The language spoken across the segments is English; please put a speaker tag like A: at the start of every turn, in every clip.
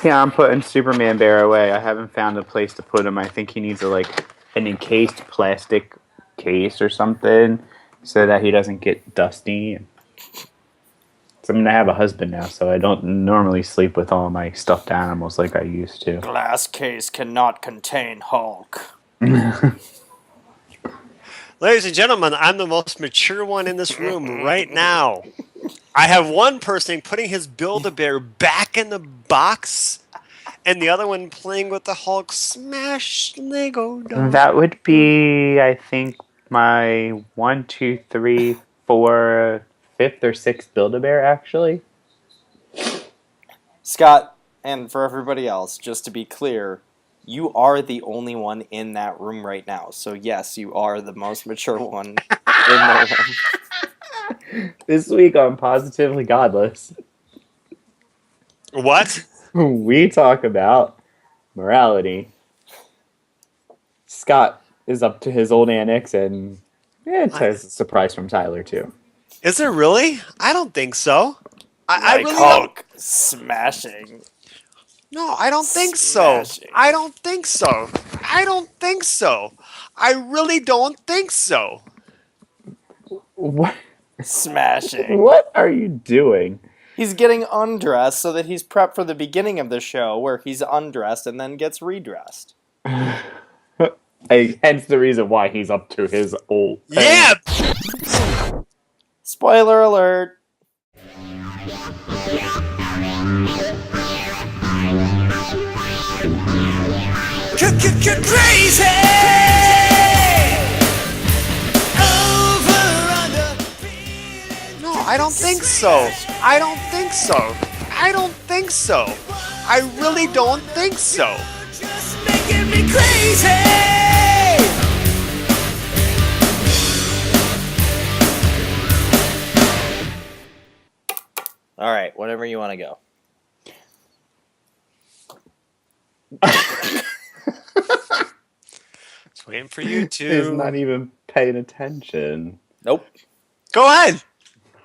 A: Yeah, I'm putting Superman Bear away. I haven't found a place to put him. I think he needs an encased plastic case or something so that he doesn't get dusty. So I have a husband now, so I don't normally sleep with all my stuffed animals like I used to.
B: Glass case cannot contain Hulk.
C: Ladies and gentlemen, I'm the most mature one in this room right now. I have one person putting his Build-A-Bear back in the box, and the other one playing with the Hulk smash Lego doll.
A: That would be, I think, my 1, 2, 3, 4, 5th or 6th Build-A-Bear, actually.
B: Scott, and for everybody else, just to be clear, you are the only one in that room right now. So yes, you are the most mature one in the room.
A: This week on Positively Godless,
C: What?
A: we talk about morality. Scott is up to his old antics, and it's a surprise from Tyler, too.
C: Is it really? I don't think so. I
B: Like
C: really
B: Hulk smashing.
C: No, I don't think so. I don't think so. I don't think so. I really don't think so.
A: What?
B: Smashing.
A: What are you doing?
B: He's getting undressed so that he's prepped for the beginning of the show where he's undressed and then gets redressed.
A: Hence the reason why he's up to his old...
C: Yeah!
B: Spoiler alert.
C: Crazy! No, I don't think so. I don't think so. I don't think so. I really don't think so. Just making me crazy.
B: All right, whatever you want to go.
C: Just waiting for you to.
A: He's not even paying attention.
B: Nope.
C: Go ahead.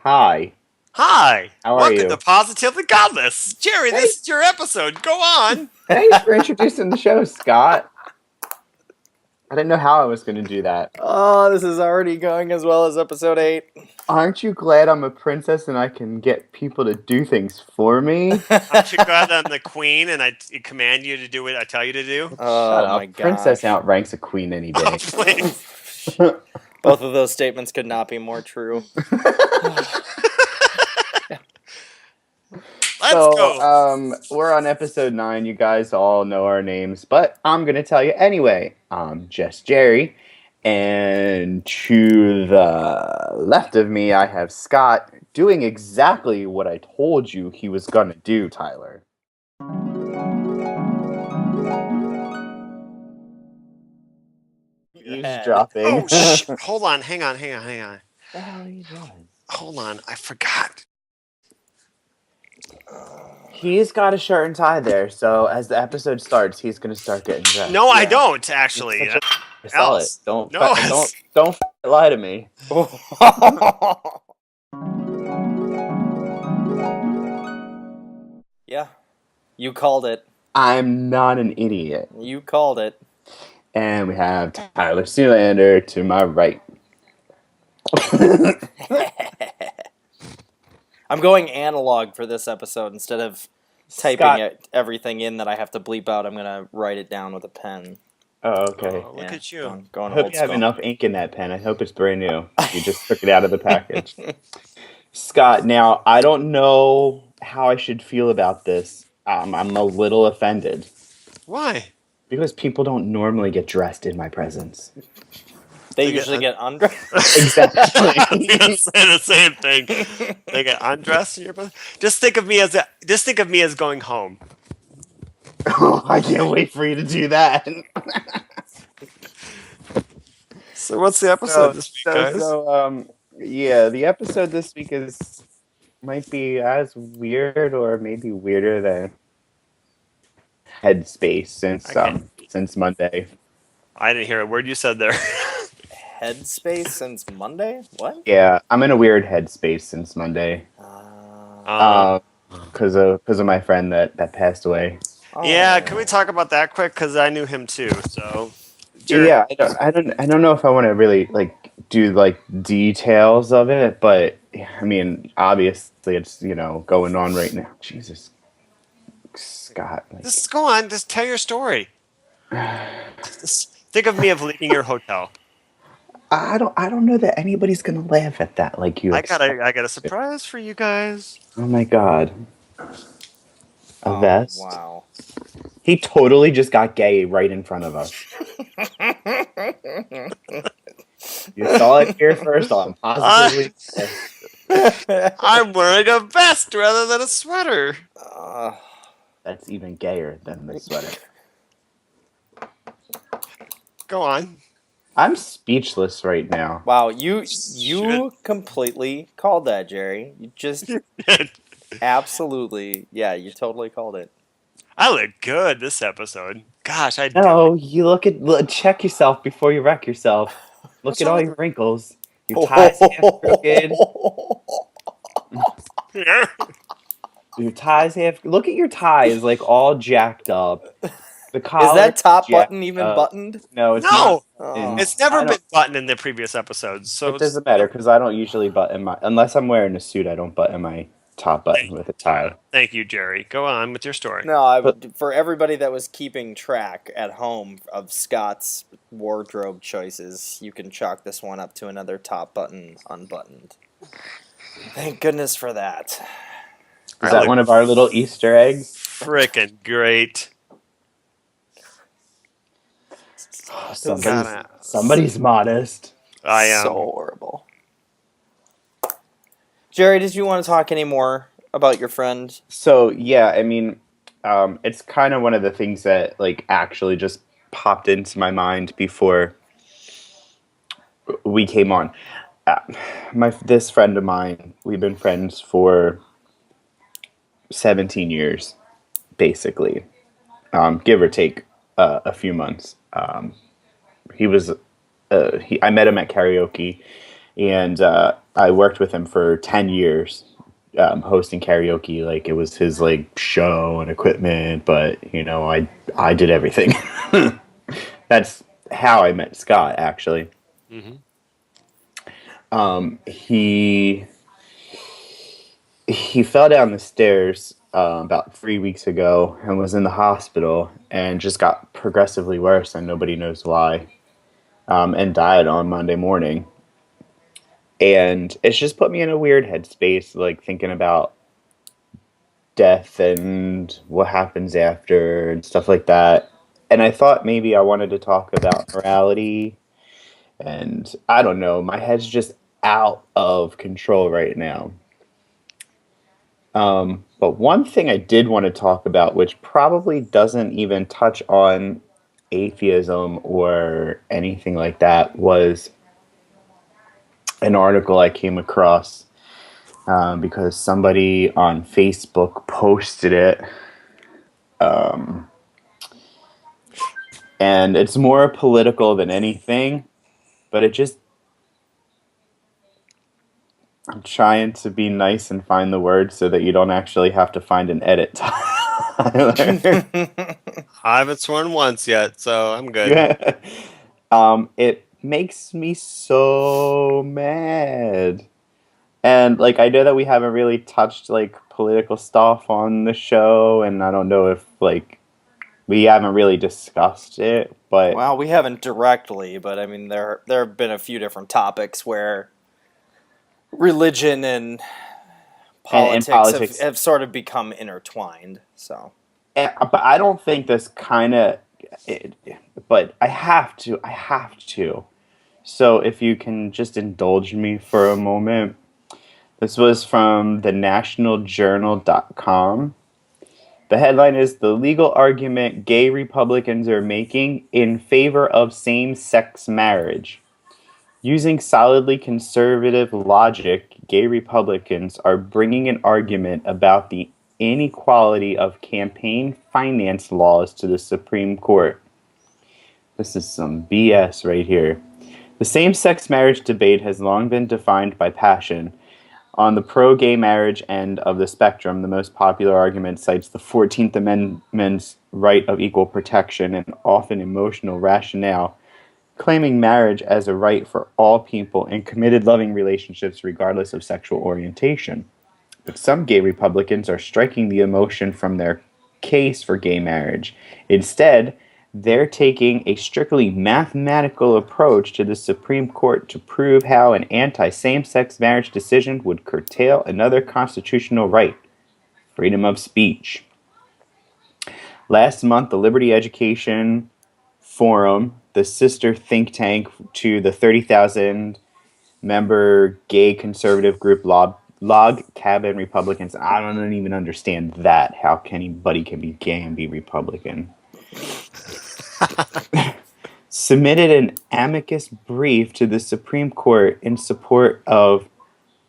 A: Hi.
C: Hi.
A: How are
C: Welcome
A: you?
C: to Positively Godless. Jerry, this is your episode. Go on.
A: Thanks for introducing the show, Scott. I didn't know how I was going to do that.
B: Oh, this is already going as well as episode 8.
A: Aren't you glad I'm a princess and I can get people to do things for me?
C: Aren't you glad that I'm the queen and I command you to do what I tell you to do?
B: Oh,
A: Shut up.
B: my God.
A: Princess outranks a queen any day.
C: Oh, please.
B: Both of those statements could not be more true.
C: Let's go.
A: We're on episode 9. You guys all know our names, but I'm going to tell you anyway. I'm just Jerry, and to the left of me, I have Scott doing exactly what I told you he was going to do, Tyler. Eavesdropping.
C: Oh, hold on. Hang on.
A: What the hell are you doing?
C: Hold on. I forgot.
A: He's got a shirt and tie there, so as the episode starts, he's going to start getting dressed.
C: No, I don't, actually.
A: I saw it. Don't lie to me.
B: Yeah, you called it.
A: I'm not an idiot.
B: You called it.
A: And we have Tyler Sealander to my right.
B: I'm going analog for this episode instead of typing everything in that I have to bleep out. I'm going to write it down with a pen.
A: Oh, okay.
C: Look at you.
B: Going
A: I hope you have enough ink in that pen. I hope it's brand new. You just took it out of the package. Scott, now, I don't know how I should feel about this. I'm a little offended.
C: Why?
A: Because people don't normally get dressed in my presence.
B: They usually get undressed.
A: Exactly.
C: I was gonna say the same thing. They get undressed in your presence. Just think of me as going home.
A: Oh, I can't wait for you to do that.
C: So what's the episode this week, guys?
A: The episode this week might be as weird or maybe weirder than Headspace since Monday.
C: I didn't hear a word you said there.
B: Headspace since Monday? What?
A: Yeah, I'm in a weird headspace since Monday. because of my friend that passed away.
C: Yeah,
B: Oh.
C: can we talk about that quick? Because I knew him too. So, Jared,
A: Yeah, I don't know if I want to really like do like details of it, but I mean, obviously it's going on right now. Jesus, Scott, like,
C: just go on. Just tell your story. Just think of me of leaving your hotel.
A: I don't know that anybody's gonna laugh at that like you expect.
C: I got a surprise for you guys.
A: Oh my God, a
B: Oh,
A: vest.
B: wow.
A: He totally just got gay right in front of us. You saw it here first. I'm
C: I,
A: positively.
C: I'm wearing a vest rather than a sweater.
A: That's even gayer than the sweater.
C: Go on.
A: I'm speechless right now.
B: Wow, you
C: Shit.
B: completely called that, Jerry. You just absolutely, yeah, you totally called it.
C: I look good this episode. Gosh, I do.
A: No, you check yourself before you wreck yourself. Look
C: What's
A: at
C: wrong
A: all
C: with
A: your wrinkles. Your tie's half crooked. Your tie's half. Look at your tie is like all jacked up. The
B: Is
A: collar
B: that top
A: jacked
B: button even
A: up.
B: buttoned?
A: No, it's not.
C: No,
A: And
C: it's
B: Oh.
C: never
A: I
C: been
A: don't.
C: buttoned in the previous episodes. So
A: It doesn't matter because I don't usually button my unless I'm wearing a suit. I don't button my top button with a tie.
C: thank you, Jerry. Go on with your story.
B: No, I
A: But
B: would, for everybody that was keeping track at home of Scott's wardrobe choices, you can chalk this one up to another top button unbuttoned. Thank goodness for that.
A: is
C: I
A: that
C: look
A: one of our little Easter eggs?
C: frickin' great.
A: Somebody's modest.
C: I
B: So
C: am.
B: horrible. Jerry, did you want to talk any more about your friend?
A: So yeah, I mean, it's kind of one of the things that like actually just popped into my mind before we came on. Uh, this friend of mine, we've been friends for 17 years, basically, give or take a few months. He was I met him at karaoke, and I worked with him for 10 years, hosting karaoke. Like it was his like show and equipment, but I did everything. That's how I met Scott, actually.
C: Hmm.
A: He fell down the stairs about 3 weeks ago and was in the hospital and just got progressively worse, and nobody knows why, and died on Monday morning. And it's just put me in a weird headspace, like thinking about death and what happens after and stuff like that. And I thought maybe I wanted to talk about morality, and I don't know, my head's just out of control right now. But one thing I did want to talk about, which probably doesn't even touch on atheism or anything like that, was an article I came across because somebody on Facebook posted it. And it's more political than anything, but I'm trying to be nice and find the words so that you don't actually have to find an edit, Tyler.
C: I haven't sworn once yet, so I'm good.
A: Yeah. It makes me so mad. And like I know that we haven't really touched like political stuff on the show, and I don't know if like we haven't really discussed it, but
B: Well, we haven't directly, but I mean there have been a few different topics where religion and
A: and
B: politics
A: politics.
B: have sort of become intertwined. So
A: But I don't think this kind of. But I have to. I have to. So if you can just indulge me for a moment. This was from the nationaljournal.com. The headline is "The Legal Argument Gay Republicans Are Making in Favor of Same-Sex Marriage." Using solidly conservative logic, gay Republicans are bringing an argument about the inequality of campaign finance laws to the Supreme Court. This is some BS right here. The same-sex marriage debate has long been defined by passion. On the pro-gay marriage end of the spectrum, the most popular argument cites the 14th Amendment's right of equal protection and often emotional rationale, claiming marriage as a right for all people in committed loving relationships regardless of sexual orientation. But some gay Republicans are striking the emotion from their case for gay marriage. Instead, they're taking a strictly mathematical approach to the Supreme Court to prove how an anti same sex marriage decision would curtail another constitutional right, freedom of speech. Last month, the Liberty Education Forum, the sister think tank to the 30,000 member gay conservative group Log Cabin Republicans. I don't even understand that. How can anybody can be gay and be Republican? Submitted an amicus brief to the Supreme Court in support of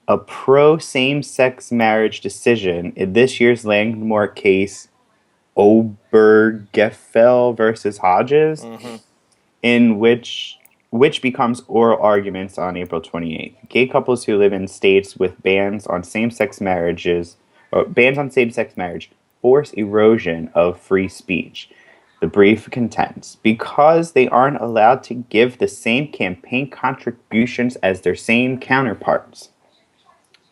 A: a pro same-sex marriage decision in this year's landmark case Obergefell versus Hodges, in which becomes oral arguments on April 28th. Gay couples who live in states with bans on same-sex marriage force erosion of free speech. The brief contends, because they aren't allowed to give the same campaign contributions as their same counterparts.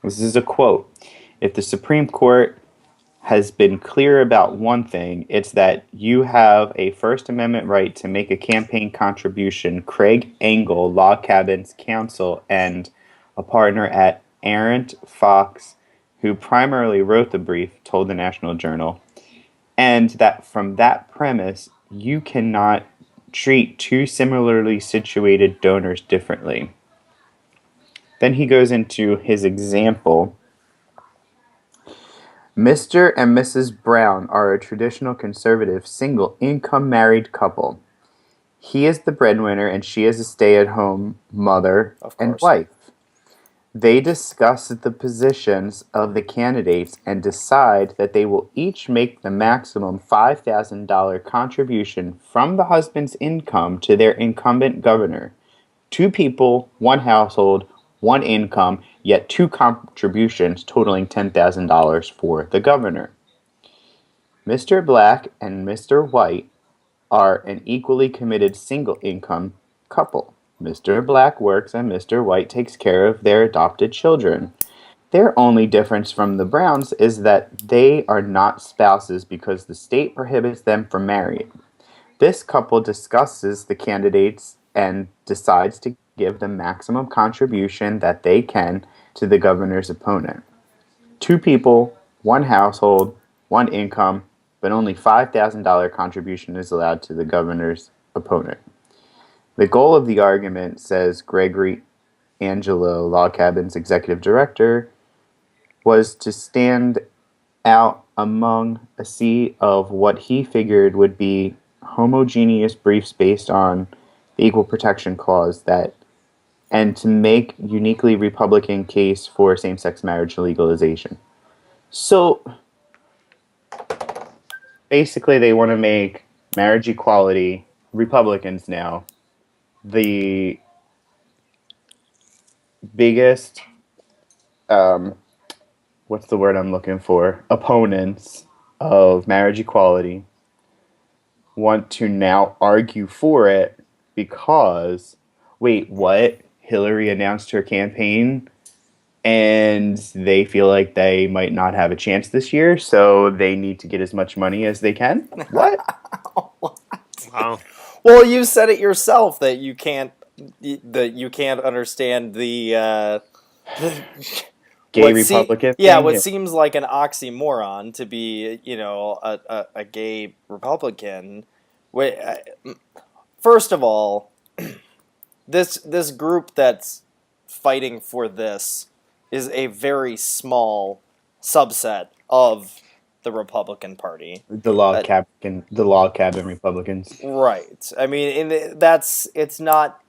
A: This is a quote. If the Supreme Court has been clear about one thing, it's that you have a First Amendment right to make a campaign contribution. Craig Engel, Log Cabin's counsel and a partner at Arendt Fox, who primarily wrote the brief, told the National Journal, and that from that premise, you cannot treat two similarly situated donors differently. Then he goes into his example. Mr. and Mrs. Brown are a traditional conservative single-income married couple. He is the breadwinner and she is a stay-at-home mother and wife. They discuss the positions of the candidates and decide that they will each make the maximum $5,000 contribution from the husband's income to their incumbent governor. 2 people, 1 household, 1 income, yet 2 contributions totaling $10,000 for the governor. Mr. Black and Mr. White are an equally committed single-income couple. Mr. Black works and Mr. White takes care of their adopted children. Their only difference from the Browns is that they are not spouses because the state prohibits them from marrying. This couple discusses the candidates and decides to give the maximum contribution that they can to the governor's opponent. 2 people, 1 household, 1 income, but only $5,000 contribution is allowed to the governor's opponent. The goal of the argument, says Gregory Angelo, Log Cabin's executive director, was to stand out among a sea of what he figured would be homogeneous briefs based on the Equal Protection Clause and to make uniquely Republican case for same-sex marriage legalization. So basically they want to make marriage equality, Republicans now, the biggest, what's the word I'm looking for? Opponents of marriage equality want to now argue for it because, wait, what? Hillary announced her campaign and they feel like they might not have a chance this year, so they need to get as much money as they can? What?
C: Wow.
B: Well, you said it yourself that you can't understand the
A: Gay Republican
B: thing,
A: thing?
B: seems like an oxymoron to be, a gay Republican. Wait, first of all, this group that's fighting for this is a very small subset of the Republican Party.
A: The log cabin Republicans.
B: Right. I mean, it's not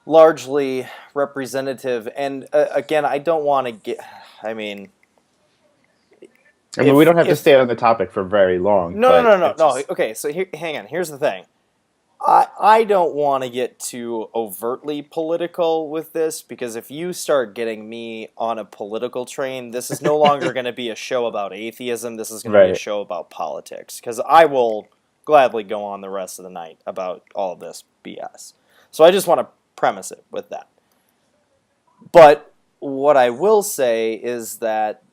B: largely representative. And again, I don't want to get. I mean,
A: we don't have to stay on the topic for very long.
B: No.
A: Just...
B: Okay, so hang on. Here's the thing. I don't want to get too overtly political with this, because if you start getting me on a political train, this is no longer going to be a show about atheism. This is going to be a
A: Right.
B: show about politics, because I will gladly go on the rest of the night about all of this BS. So I just want to premise it with that. But what I will say is that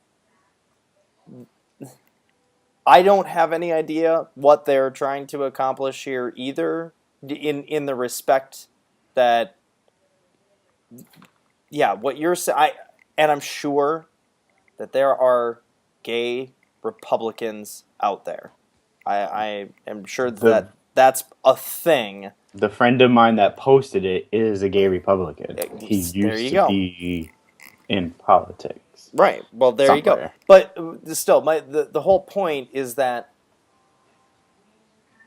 B: I don't have any idea what they're trying to accomplish here either, in the respect that, yeah, what you're saying, and I'm sure that there are gay Republicans out there. I am sure that that's a thing.
A: The friend of mine that posted it is a gay Republican. He
B: There you
A: used to
B: go.
A: be in politics.
B: Right. Well, there you go.
A: Somewhere.
B: But still, the whole point is that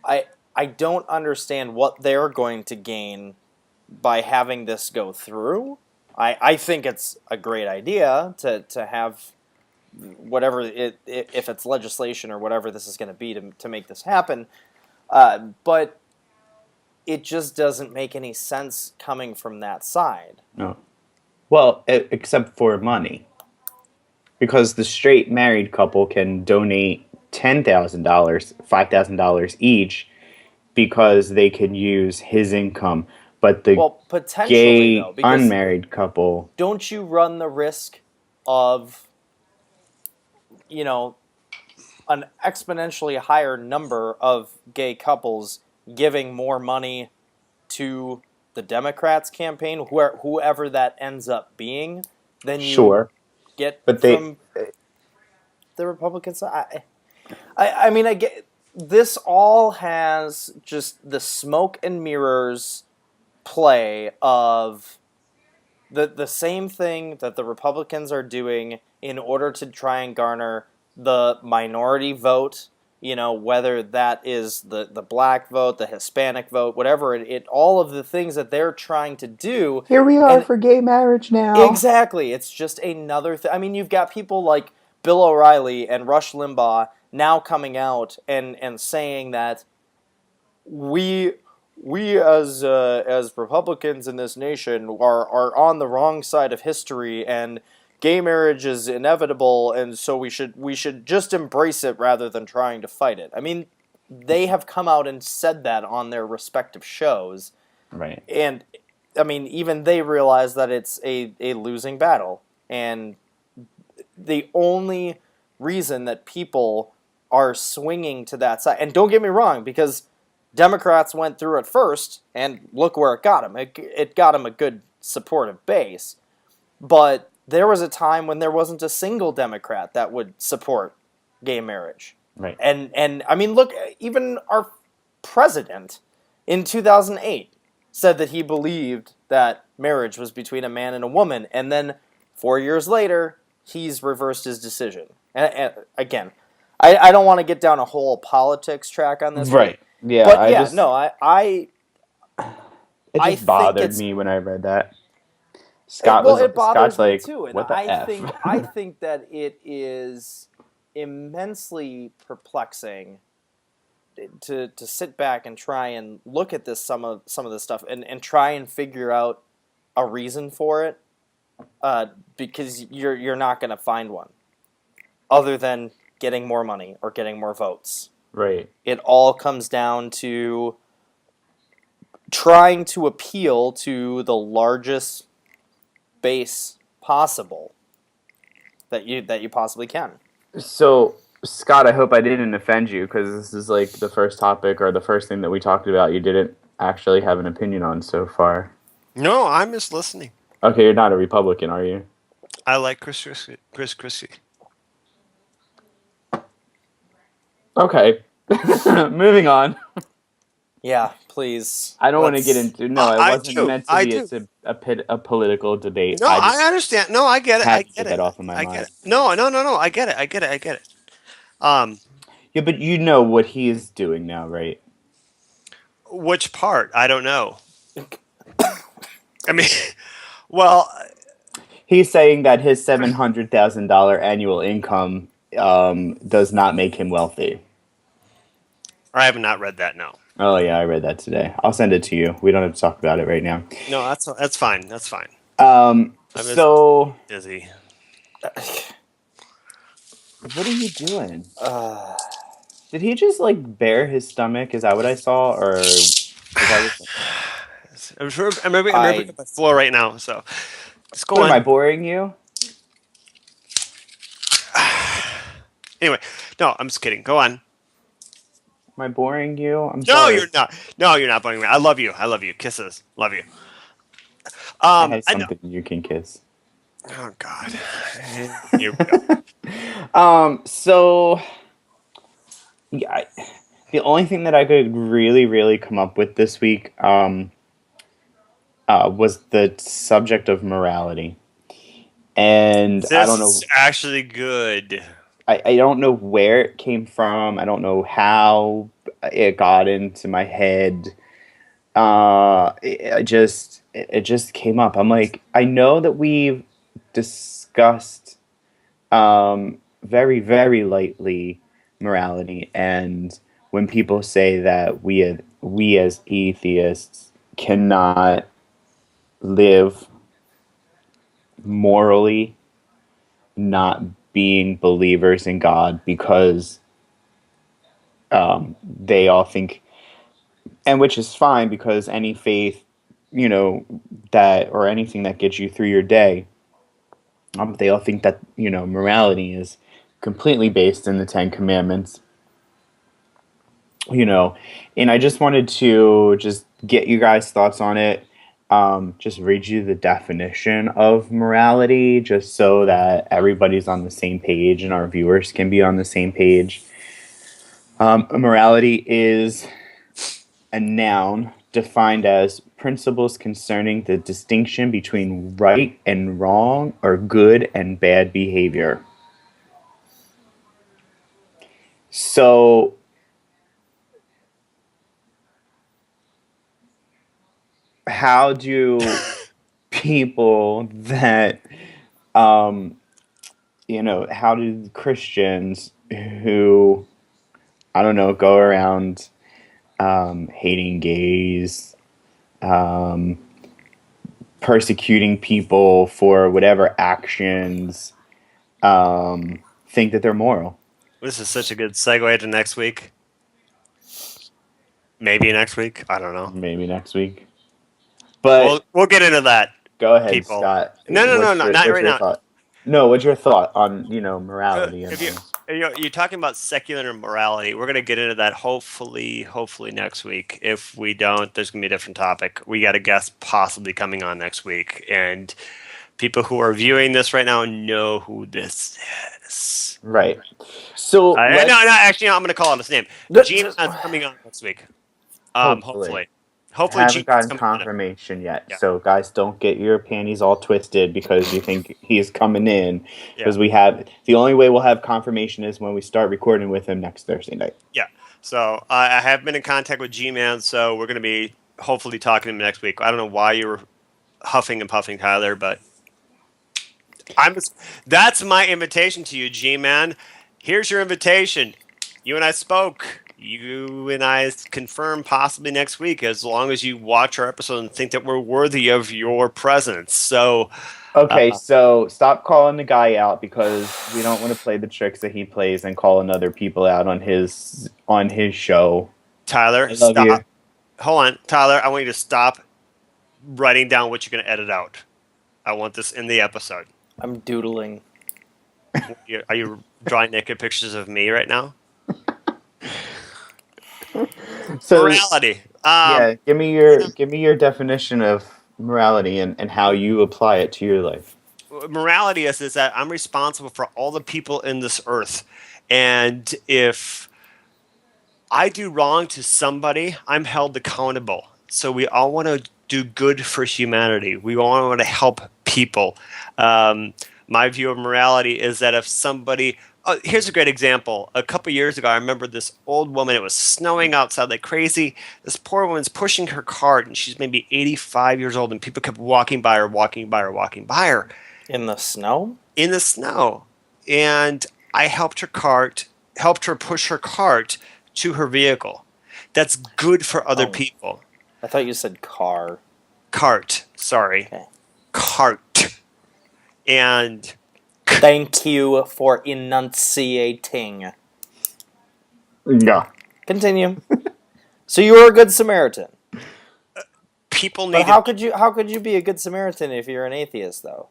B: I don't understand what they're going to gain by having this go through. I think it's a great idea to have whatever if it's legislation or whatever this is going to be to make this happen. But it just doesn't make any sense coming from that side.
A: No. Well, except for money. Because the straight married couple can donate $10,000, $5,000 each, because they can use his income. But the
B: potentially,
A: gay
B: though, because
A: unmarried couple,
B: don't you run the risk of, an exponentially higher number of gay couples giving more money to the Democrats' campaign, whoever that ends up being, than you
A: sure,
B: get
A: but
B: from the Republicans? I mean, I get this all has just the smoke and mirrors play of the same thing that the Republicans are doing in order to try and garner the minority vote, whether that is the black vote, the Hispanic vote, whatever all of the things that they're trying to do.
A: Here we are for gay marriage now.
B: Exactly. It's just another thing. I mean, you've got people like Bill O'Reilly and Rush Limbaugh now coming out and saying that we as Republicans in this nation are on the wrong side of history, and gay marriage is inevitable, and so we should just embrace it rather than trying to fight it. I mean, they have come out and said that on their respective shows.
A: Right.
B: And I mean, even they realize that it's a losing battle, and the only reason that people are swinging to that side, and don't get me wrong, because Democrats went through it first, and look where it got them. It got them a good supportive base. But there was a time when there wasn't a single Democrat that would support gay marriage.
A: Right.
B: And I mean, look, even our president in 2008 said that he believed that marriage was between a man and a woman, and then 4 years later, he's reversed his decision. And again, I don't want to get down a whole politics track on this.
A: Right. Yeah.
B: But
A: I it just bothered me when I read that.
B: It bothers
A: Scott's
B: me
A: like,
B: too, and
A: what the F?
B: I think that it is immensely perplexing to sit back and try and look at some of this stuff and try and figure out a reason for it, because you're not going to find one other than getting more money or getting more votes.
A: Right.
B: It all comes down to trying to appeal to the largest base possible that you possibly can.
A: So, Scott, I hope I didn't offend you, because this is like the first topic or the first thing that we talked about you didn't actually have an opinion on so far.
C: No, I'm just listening.
A: Okay, you're not a Republican, are you?
C: I like Chris Christie.
A: Okay. Moving on.
B: Yeah, please.
A: I don't want to get into... No, it
C: I
A: wasn't
C: do.
A: meant
C: I
A: to
C: do.
A: be a political debate.
C: No, I understand. No, I get it. I
A: to
C: get
A: get
C: it.
A: that off of my
C: I
A: mind.
C: get it. No. I get it.
A: Yeah, but you know what he is doing now, right?
C: Which part? I don't know. I mean, well,
A: He's saying that his $700,000 annual income does not make him wealthy.
C: I have not read that. No.
A: Oh yeah, I read that today. I'll send it to you. We don't have to talk about it right now.
C: No, that's fine. That's fine. I'm just
A: So
C: busy.
A: what are you doing?
B: Uh,
A: Did he just like bare his stomach? Is that what I saw, or was I just?
C: I'm rubbing
B: I
C: up my floor right now, so just go
A: What am I
C: on.
A: boring you?
C: Anyway, no, I'm just kidding. Go on.
A: Am I boring you? I'm
C: No,
A: sorry.
C: you're not. No, you're not bugging me. I love you. I love you. Kisses. Love you.
A: I have
C: I know.
A: something you can kiss.
C: Oh God. Here we go.
A: So yeah, the only thing that I could really come up with this week was the subject of morality, and I don't
C: This
A: know.
C: is actually good.
A: I don't know where it came from. I don't know how it got into my head. It just came up. I'm like, I know that we've discussed very lightly morality, and when people say that we as atheists cannot live morally, not being believers in God because they all think, and which is fine because any faith, you know, that or anything that gets you through your day, they all think that morality is completely based in the Ten Commandments, and I just wanted to just get you guys' thoughts on it. Just read you the definition of morality, just so that everybody's on the same page and our viewers can be on the same page. Morality is a noun defined as principles concerning the distinction between right and wrong or good and bad behavior. So, how do people that, um, how do Christians who, I don't know, go around hating gays, um, persecuting people for whatever actions, think that they're moral?
C: This is such a good segue to next week. Maybe next week. I don't know.
A: Maybe next week. But
C: We'll get into that,
A: go ahead,
C: people.
A: Scott.
C: No, not
A: What's
C: right
A: your
C: now.
A: thought? No, what's your thought on morality and
C: If you
A: things?
C: you're talking about secular morality, we're gonna get into that hopefully next week. If we don't, there's gonna be a different topic. We got a guest possibly coming on next week, and people who are viewing this right now know who this is.
A: Right. So
C: No,
A: let's
C: actually, no, I'm gonna call him his name. G-Man's coming on next week.
A: hopefully.
C: Hopefully,
A: Haven't
C: G-Man's
A: gotten
C: coming on.
A: confirmation yet.
C: Yeah,
A: So guys, don't get your panties all twisted because you think he's coming in.
C: yeah.
A: Because the only way we'll have confirmation is when we start recording with him next Thursday night.
C: Yeah. So I have been in contact with G-Man, so we're going to be hopefully talking to him next week. I don't know why you were huffing and puffing, Tyler, but that's my invitation to you, G-Man. Here's your invitation. You and I spoke. You and I confirm possibly next week, as long as you watch our episode and think that we're worthy of your presence. So,
A: Okay, so stop calling the guy out because we don't want to play the tricks that he plays and calling other people out on his show.
C: Tyler,
A: I love
C: stop.
A: you.
C: Hold on, Tyler. I want you to stop writing down what you're going to edit out. I want this in the episode.
B: I'm doodling.
C: Are you drawing naked pictures of me right now?
A: So
C: Morality.
A: yeah, give me your definition of morality and how you apply it to your life.
C: Morality is that I'm responsible for all the people in this earth, and if I do wrong to somebody, I'm held accountable. So we all want to do good for humanity. We all want to help people. My view of morality is that if somebody, here's a great example. A couple years ago, I remember this old woman. It was snowing outside like crazy. This poor woman's pushing her cart, and she's maybe 85 years old, and people kept walking by her, walking by her, walking by her
B: In the snow?
C: in the snow. And I helped her push her cart to her vehicle. that's good for other
B: Oh.
C: people.
B: I thought you said car.
C: Cart, sorry.
B: Okay.
C: Cart. And
B: Thank you for enunciating.
A: Yeah.
B: Continue. So you were a good Samaritan.
C: people
B: But
C: need
B: how could you be a good Samaritan if you're an atheist though?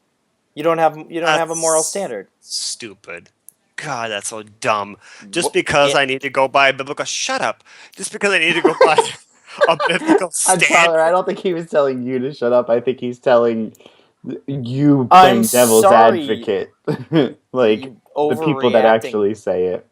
B: You don't have a moral standard.
C: Stupid. God, that's so dumb. Just because I need to go by a biblical shut up. Just because I need to go by a biblical
A: Tyler,
C: standard.
A: I don't think he was telling you to shut up. I think he's telling you
B: I'm
A: playing devil's
B: sorry.
A: advocate. Like
B: You
A: the people that
B: overreacting.
A: actually say it.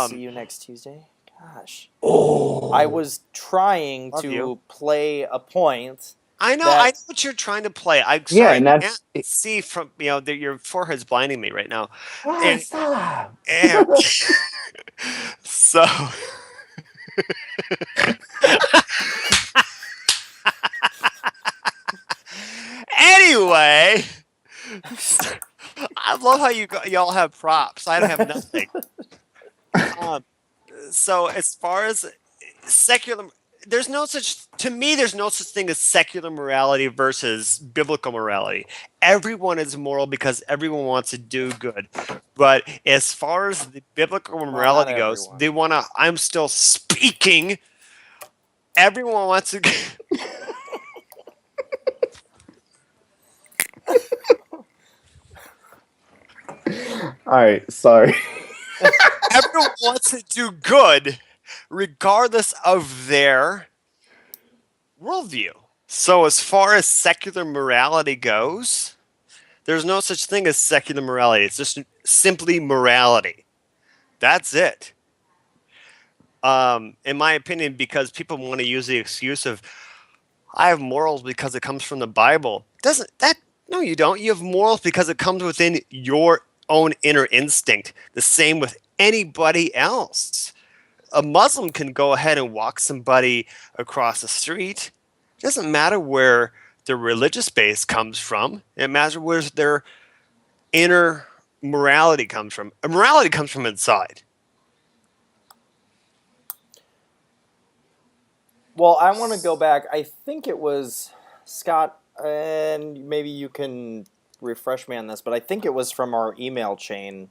B: See you next Tuesday. Gosh.
A: Oh.
B: I was trying
C: Love
B: to
C: you.
B: play a point.
C: I know
B: that-
C: what you're trying to play. I'm
A: Yeah,
C: sorry,
A: and
C: I
A: that's
C: can't see from that your forehead's blinding me right now.
A: Ah, stop.
C: And so anyway, I love how y'all have props. I have nothing. So as far as secular, there's no such thing as secular morality versus biblical morality. Everyone is moral because everyone wants to do good. But as far as the biblical morality goes,
B: everyone.
C: they want to. I'm still speaking. Everyone wants to.
A: All right, sorry.
C: Everyone wants to do good, regardless of their worldview. So, as far as secular morality goes, there's no such thing as secular morality. It's just simply morality. That's it. In my opinion, because people want to use the excuse of, I have morals because it comes from the Bible. Doesn't that? No, you don't. You have morals because it comes within your own inner instinct. The same with anybody else. A Muslim can go ahead and walk somebody across the street. It doesn't matter where their religious base comes from. It matters where their inner morality comes from. And morality comes from inside.
B: Well, I want to go back. I think it was Scott, and maybe you can refresh me on this, but I think it was from our email chain,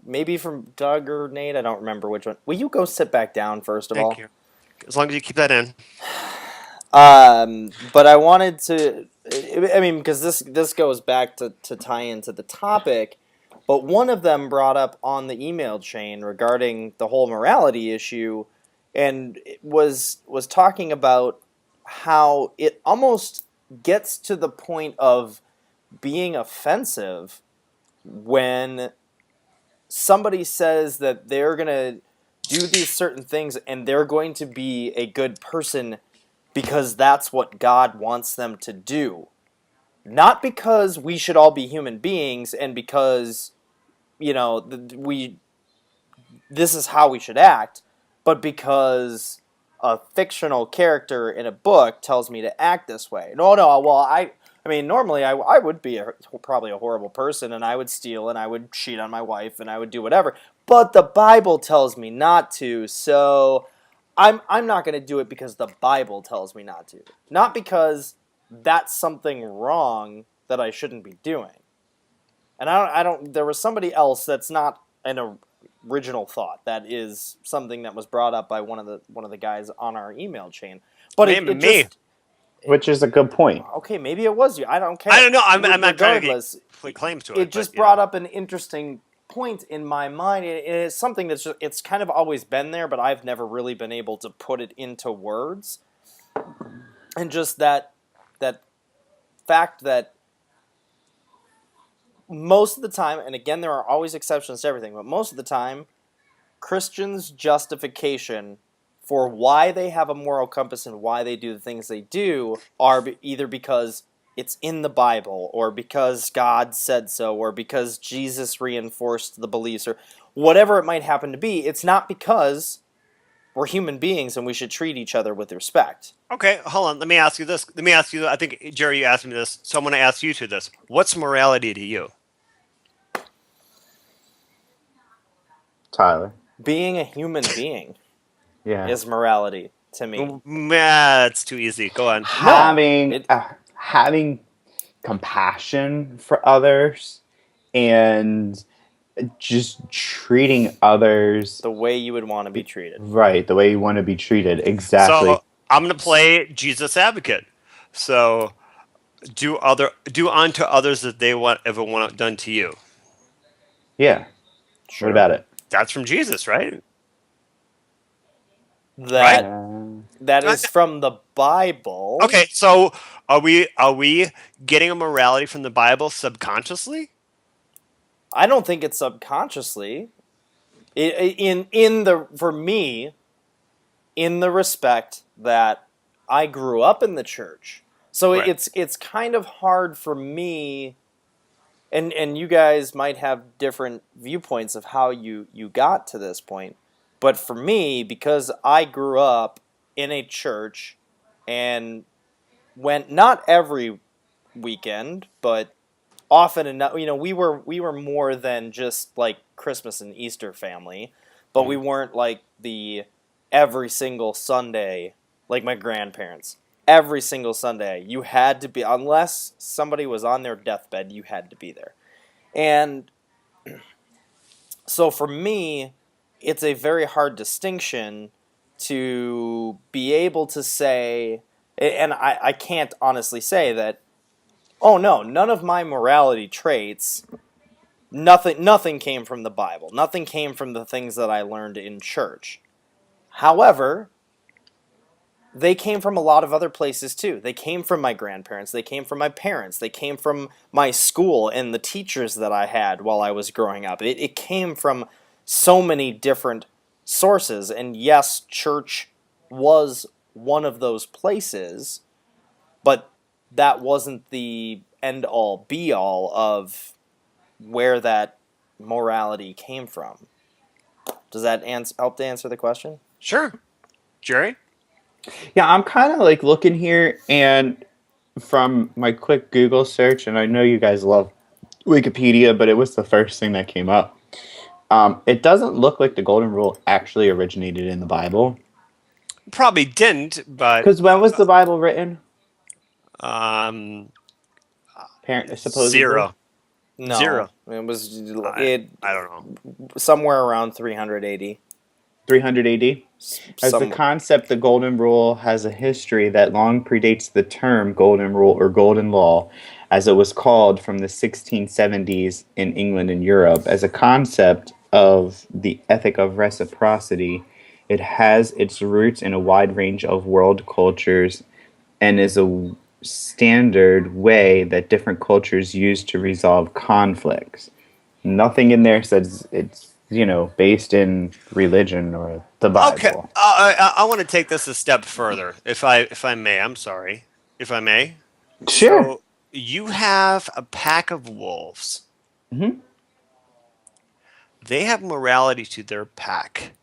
B: maybe from Doug or Nate. I don't remember which one. Will you go sit back down first of all?
C: Thank you. As long as you keep that in.
B: But I wanted to. I mean, because this goes back to tie into the topic. But one of them brought up on the email chain regarding the whole morality issue, and it was talking about how it almost gets to the point of being offensive when somebody says that they're going to do these certain things and they're going to be a good person because that's what God wants them to do. Not because we should all be human beings and because, this is how we should act, but because a fictional character in a book tells me to act this way. No, well, I mean, normally I would be probably a horrible person, and I would steal, and I would cheat on my wife, and I would do whatever. But the Bible tells me not to, so I'm not going to do it because the Bible tells me not to. Not because that's something wrong that I shouldn't be doing. And I don't. There was somebody else that's not an original thought. That is something that was brought up by one of the guys on our email chain. But it just,
A: which is a good point.
B: Okay, maybe it was you. I don't care.
C: I don't know. I'm not trying to
B: Regardless,
C: get claims to it.
B: It just brought up an interesting point in my mind. It is something that's it's kind of always been there, but I've never really been able to put it into words. And just that fact that most of the time, and again, there are always exceptions to everything, but most of the time, Christians' justification for why they have a moral compass and why they do the things they do are either because it's in the Bible, or because God said so, or because Jesus reinforced the beliefs, or whatever it might happen to be. It's not because we're human beings and we should treat each other with respect.
C: Okay, hold on. Let me ask you this. I think, Jerry, you asked me this, so I'm going to ask you this. What's morality to you?
A: Tyler,
B: Being a human being
A: Yeah.
B: is morality to me.
C: Yeah, it's too easy. Go on.
A: Having compassion for others and just treating others
B: The way you would want to be treated.
A: right, the way you want to be treated. Exactly.
C: So I'm gonna play Jesus advocate. So do unto others that they want ever want done to you.
A: Yeah.
B: Sure.
A: What about it?
C: That's from Jesus, right?
B: That
A: Uh,
B: that is from the Bible.
C: Okay, so are we getting a morality from the Bible subconsciously?
B: I don't think it's subconsciously. For me, in the respect that I grew up in the church, so
C: Right.
B: it's kind of hard for me. And you guys might have different viewpoints of how you got to this point. But for me, because I grew up in a church and went not every weekend, but often enough, we were more than just like Christmas and Easter family, but we weren't like the every single Sunday like my grandparents. Every single Sunday, you had to be, unless somebody was on their deathbed, you had to be there. And so for me, it's a very hard distinction to be able to say, and I can't honestly say that, oh no, none of my morality traits, nothing came from the Bible. Nothing came from the things that I learned in church. However, they came from a lot of other places too. They came from my grandparents. They came from my parents. They came from my school and the teachers that I had while I was growing up. It came from so many different sources. And yes, church was one of those places, but that wasn't the end all be all of where that morality came from. Does that help to answer the question?
C: Sure. Jerry?
A: yeah, I'm kind of like looking here, and from my quick Google search, and I know you guys love Wikipedia, but it was the first thing that came up. It doesn't look like the Golden Rule actually originated in the Bible.
C: Probably didn't, but
A: Because when was the Bible written?
C: um,
A: Supposedly.
C: zero.
B: No.
C: Zero.
B: It was
C: I don't know.
B: somewhere around 380.
A: 300 AD. As the concept, the Golden Rule has a history that long predates the term Golden Rule or Golden Law, as it was called from the 1670s in England and Europe. As a concept of the ethic of reciprocity, it has its roots in a wide range of world cultures and is a standard way that different cultures use to resolve conflicts. Nothing in there says it's based in religion or the Bible.
C: Okay, I want to take this a step further, if I may. I'm sorry, if I may.
A: Sure.
C: So you have a pack of wolves.
A: Mm-hmm.
C: They have morality to their pack.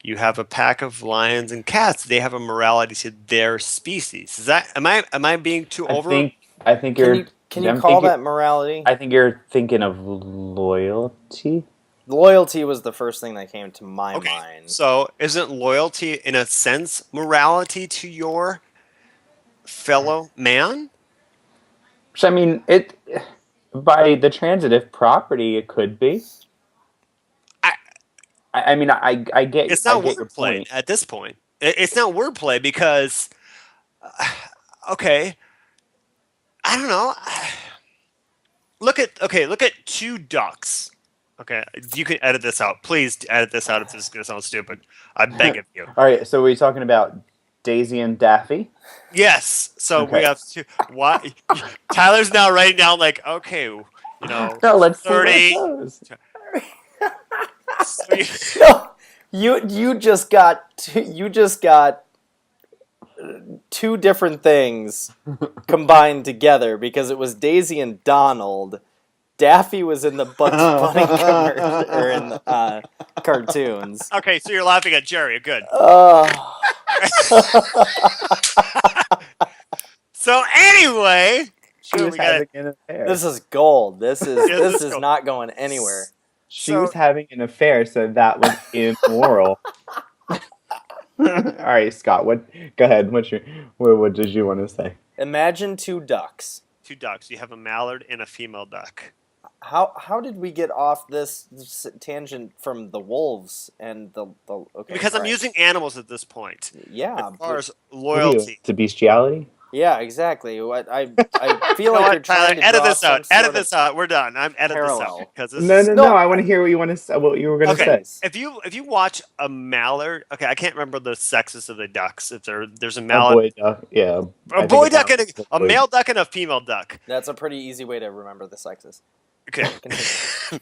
C: You have a pack of lions and cats. They have a morality to their species. Is that am I being too over?
A: I think you're.
B: Can you call that morality?
A: I think you're thinking of loyalty.
B: Loyalty was the first thing that came to my mind.
C: So isn't loyalty, in a sense, morality to your fellow man?
A: So, I mean, by the transitive property, it could be. I mean, I get.
C: It's not
A: I get your
C: wordplay
A: point.
C: at this point. It's not wordplay because, okay, I don't know. Look at two ducks. Okay, you can edit this out. Please edit this out if this is going to sound stupid. I beg of you.
A: All right, so we're talking about Daisy and Daffy.
C: Yes. So
A: Okay.
C: we have two. Why? Tyler's now writing down like, okay,
A: No, let's
C: 30.
A: see where it goes.
B: No, you just got two different things combined together because it was Daisy and Donald. Daffy was in the Bugs Bunny or in cartoons.
C: Okay, so you're laughing at Jerry. Good. So anyway,
A: She was having an affair.
B: This is gold. This is
C: This is gold.
B: not going anywhere.
A: She was having an affair, so that was immoral. All right, Scott. Go ahead. What did you want to say?
B: Imagine two ducks.
C: Two ducks. You have a mallard and a female duck.
B: How did we get off this tangent from the wolves and the okay?
C: Because I'm using animals at this point.
B: Yeah.
C: As far as
A: What are you,
C: loyalty.
A: to bestiality?
B: Yeah, exactly. I feel
C: You know
B: like
C: what,
B: you're trying to
C: edit
B: draw
C: this out.
B: some
C: Edit
B: sort
C: this
B: of
C: out. We're done. I'm edit this
B: parallel.
C: out because this
A: No,
C: is
A: no, no. I want to hear what you want to. What you were going to
C: okay.
A: say.
C: If you watch a mallard, okay, I can't remember the sexes of the ducks. If there's a
A: A
C: mallard,
A: boy duck. Yeah.
C: a boy duck and a male duck and a female duck.
B: That's a pretty easy way to remember the sexes.
C: Okay.
B: Continue.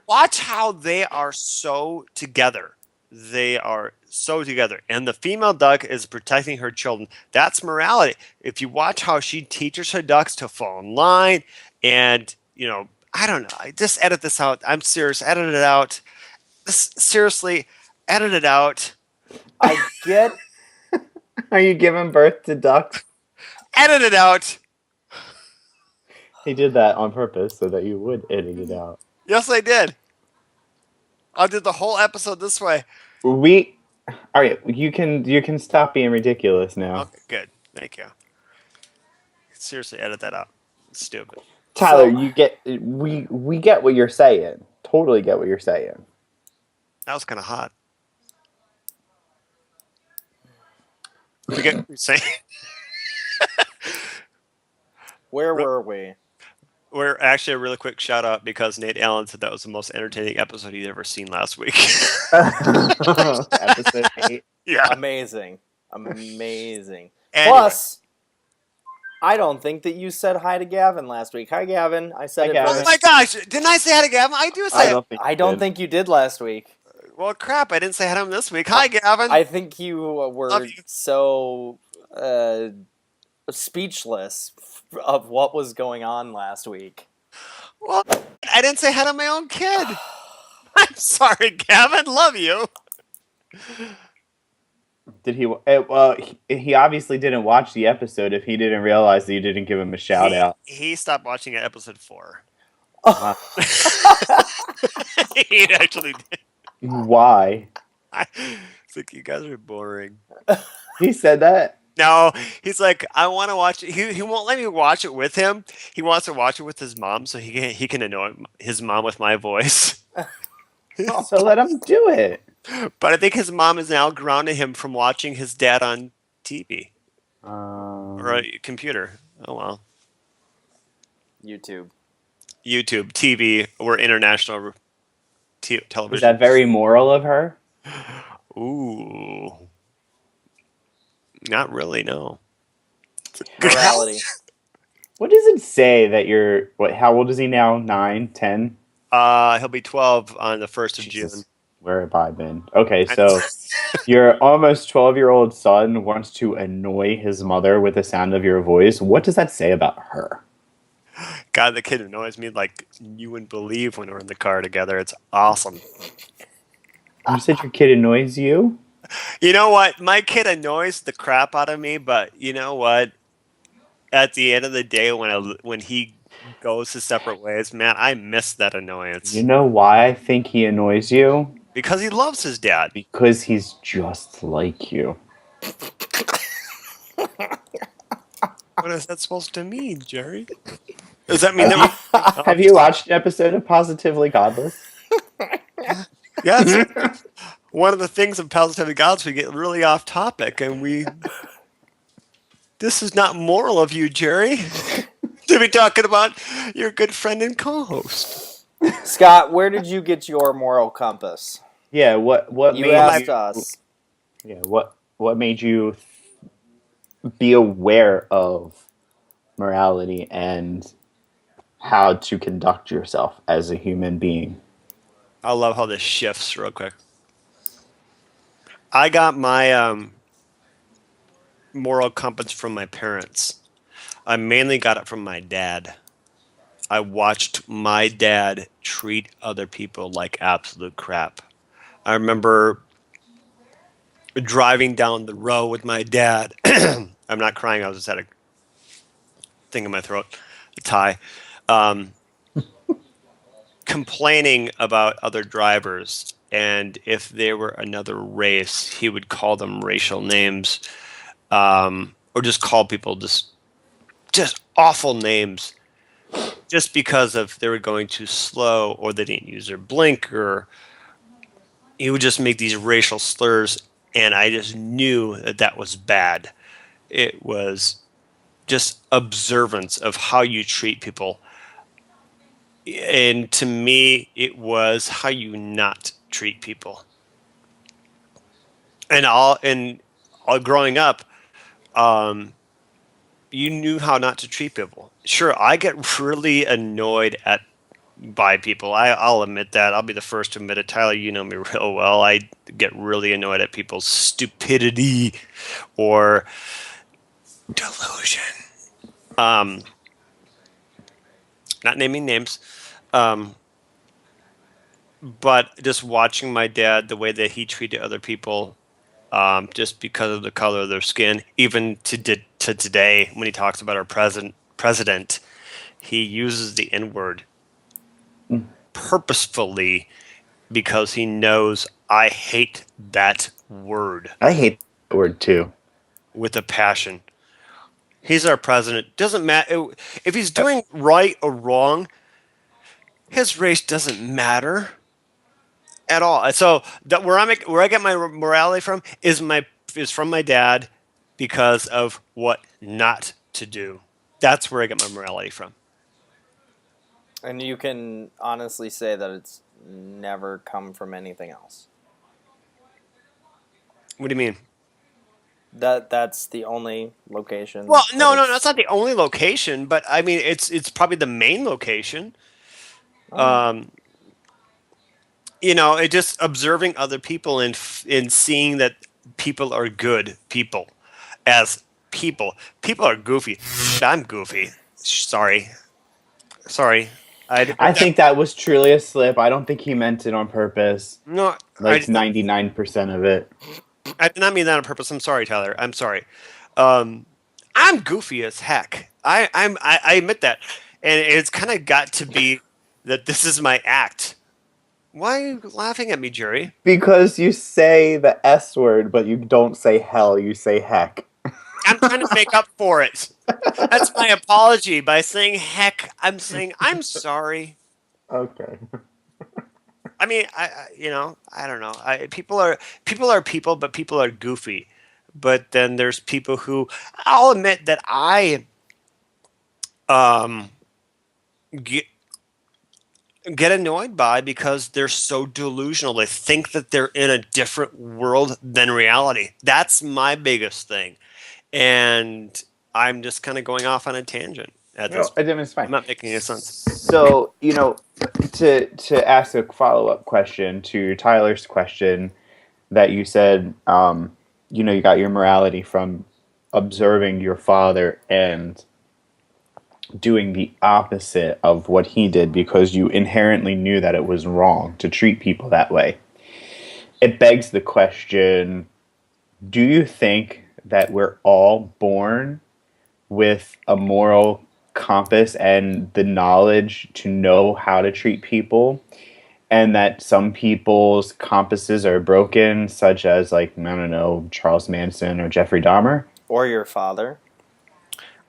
C: Watch how they are so together. They are so together. And the female duck is protecting her children. That's morality. If you watch how she teaches her ducks to fall in line and, I don't know. Just edit this out. I'm serious. Edit it out. Seriously, edit it out.
B: I get.
A: Are you giving birth to ducks?
C: Edit it out.
A: He did that on purpose so that you would edit it out.
C: Yes, I did. I did the whole episode this way.
A: All right. You can stop being ridiculous now.
C: Okay, good. Thank you. Seriously, edit that out. It's stupid.
A: Tyler, we get what you're saying. Totally get what you're saying.
C: That was kind of hot. You get what you're saying?
B: Where were we?
C: We're actually a really quick shout out because Nate Allen said that was the most entertaining episode he'd ever seen last week.
A: Episode 8.
C: Yeah.
B: Amazing.
C: Anyway.
B: Plus, I don't think that you said hi to Gavin last week. Hi, Gavin. I said
A: Hi,
B: it.
A: Gavin.
C: Oh my gosh! Didn't I say hi to Gavin? I do say.
B: I don't think you did last week.
C: Well, crap! I didn't say hi to him this week. Hi, Gavin.
B: I think you were
C: Love you.
B: so speechless of what was going on last week.
C: Well, I didn't say hi to my own kid. I'm sorry, Gavin. Love you.
A: Did he? Well, he obviously didn't watch the episode if he didn't realize that you didn't give him a shout out.
C: He stopped watching at episode 4.
A: Wow.
C: He actually did.
A: Why?
C: It's like, you guys are boring.
A: He said that?
C: No, he's like, I want to watch it. He won't let me watch it with him. He wants to watch it with his mom so he can annoy his mom with my voice.
A: So let him do it.
C: But I think his mom has now grounded him from watching his dad on TV or a computer. Oh, well.
B: YouTube,
C: TV, or international television.
A: Is that very moral of her?
C: Ooh. Not really, no.
B: morality.
A: What does it say that you're... How old is he now? 9, 10?
C: He'll be 12 on the 1st of June.
A: Where have I been? Okay, so your almost 12-year-old son wants to annoy his mother with the sound of your voice. What does that say about her?
C: God, the kid annoys me like you wouldn't believe when we're in the car together. It's awesome.
A: You said your kid annoys you?
C: You know what? My kid annoys the crap out of me, but you know what? At the end of the day, when he goes his separate ways, man, I miss that annoyance.
A: You know why I think he annoys you?
C: Because he loves his dad.
A: Because he's just like you.
C: What is that supposed to mean, Jerry? Does that mean that
A: Have you watched an episode of Positively Godless?
C: Yes. One of the things of Positively Godless, we get really off topic, and this is not moral of you, Jerry, to be talking about your good friend and co-host.
B: Scott, where did you get your moral compass?
A: Yeah, what
B: You
A: made
B: asked
A: you,
B: us.
A: Yeah, what made you be aware of morality and how to conduct yourself as a human being?
C: I love how this shifts real quick. I got my moral compass from my parents. I mainly got it from my dad. I watched my dad treat other people like absolute crap. I remember driving down the road with my dad. I'm not crying. I just had a thing in my throat, a tie. complaining about other drivers, and if they were another race, he would call them racial names, or just call people just awful names, just because of they were going too slow or they didn't use their blinker. He would just make these racial slurs, and I just knew that that was bad. It was just observance of how you treat people. And to me, it was how you not treat people. And all growing up, um, you knew how not to treat people. Sure, I get really annoyed at by people. I'll admit that. I'll be the first to admit it. Tyler, you know me real well. I get really annoyed at people's stupidity or delusion. Um, Not naming names. Um, but just watching my dad, the way that he treated other people, just because of the color of their skin, even to today, when he talks about our president, he uses the N word purposefully because he knows I hate that word
A: I hate that word too.
C: with a passion. He's our president. Doesn't matter if he's doing right or wrong. His race doesn't matter at all. So that where I get my morality from is from my dad because of what not to do. That's where I get my morality from.
B: And you can honestly say that it's never come from anything else.
C: What do you mean?
B: That's the only location.
C: Well,
B: that
C: no,
B: it's-
C: that's not the only location, but I mean it's probably the main location.
B: Oh.
C: Um, it just observing other people and seeing that people are good people as people. People are goofy. I'm goofy. Sorry.
A: I think that was truly a slip. I don't think he meant it on purpose.
C: No,
A: Like 99% of it.
C: I did not mean that on purpose. I'm sorry, Tyler. I'm sorry. Um, I'm goofy as heck. I admit that, and it's kind of got to be that this is my act. Why are you laughing at me, Jerry?
A: Because you say the S word, but you don't say hell, you say heck.
C: I'm trying to make up for it. That's my apology. By saying heck, I'm saying I'm sorry.
A: Okay.
C: I mean, I don't know. People are people, but people are goofy. But then there's people who I'll admit that I um get, get annoyed by because they're so delusional. They think that they're in a different world than reality. That's my biggest thing. And I'm just kind of going off on a tangent at this.
A: No, it's fine.
C: I'm not making any sense.
A: So, to ask a follow-up question to Tyler's question that you said, you got your morality from observing your father and doing the opposite of what he did because you inherently knew that it was wrong to treat people that way. It begs the question, do you think that we're all born with a moral compass and the knowledge to know how to treat people, and that some people's compasses are broken, such as, like, I don't know, Charles Manson or Jeffrey Dahmer?
B: Or your father.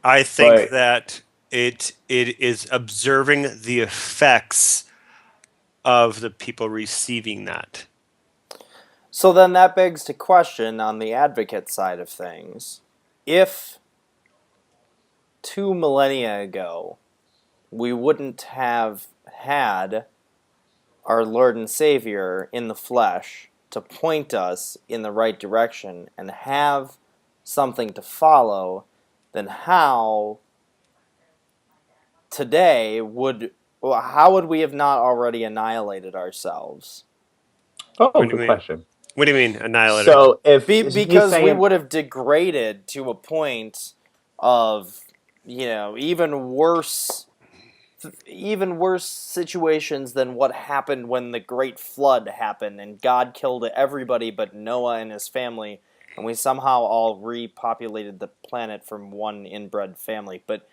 C: I think
A: But-
C: that it is observing the effects of the people receiving that.
B: So then that begs to question on the advocate side of things. If 2 millennia ago we wouldn't have had our Lord and Savior in the flesh to point us in the right direction and have something to follow, then how would we have not already annihilated ourselves?
A: Oh,
C: What do you
A: good
C: mean?
A: question.
C: What do you mean, annihilator?
A: So if
B: Because we would have degraded to a point of, even worse situations than what happened when the Great Flood happened and God killed everybody but Noah and his family, and we somehow all repopulated the planet from one inbred family. But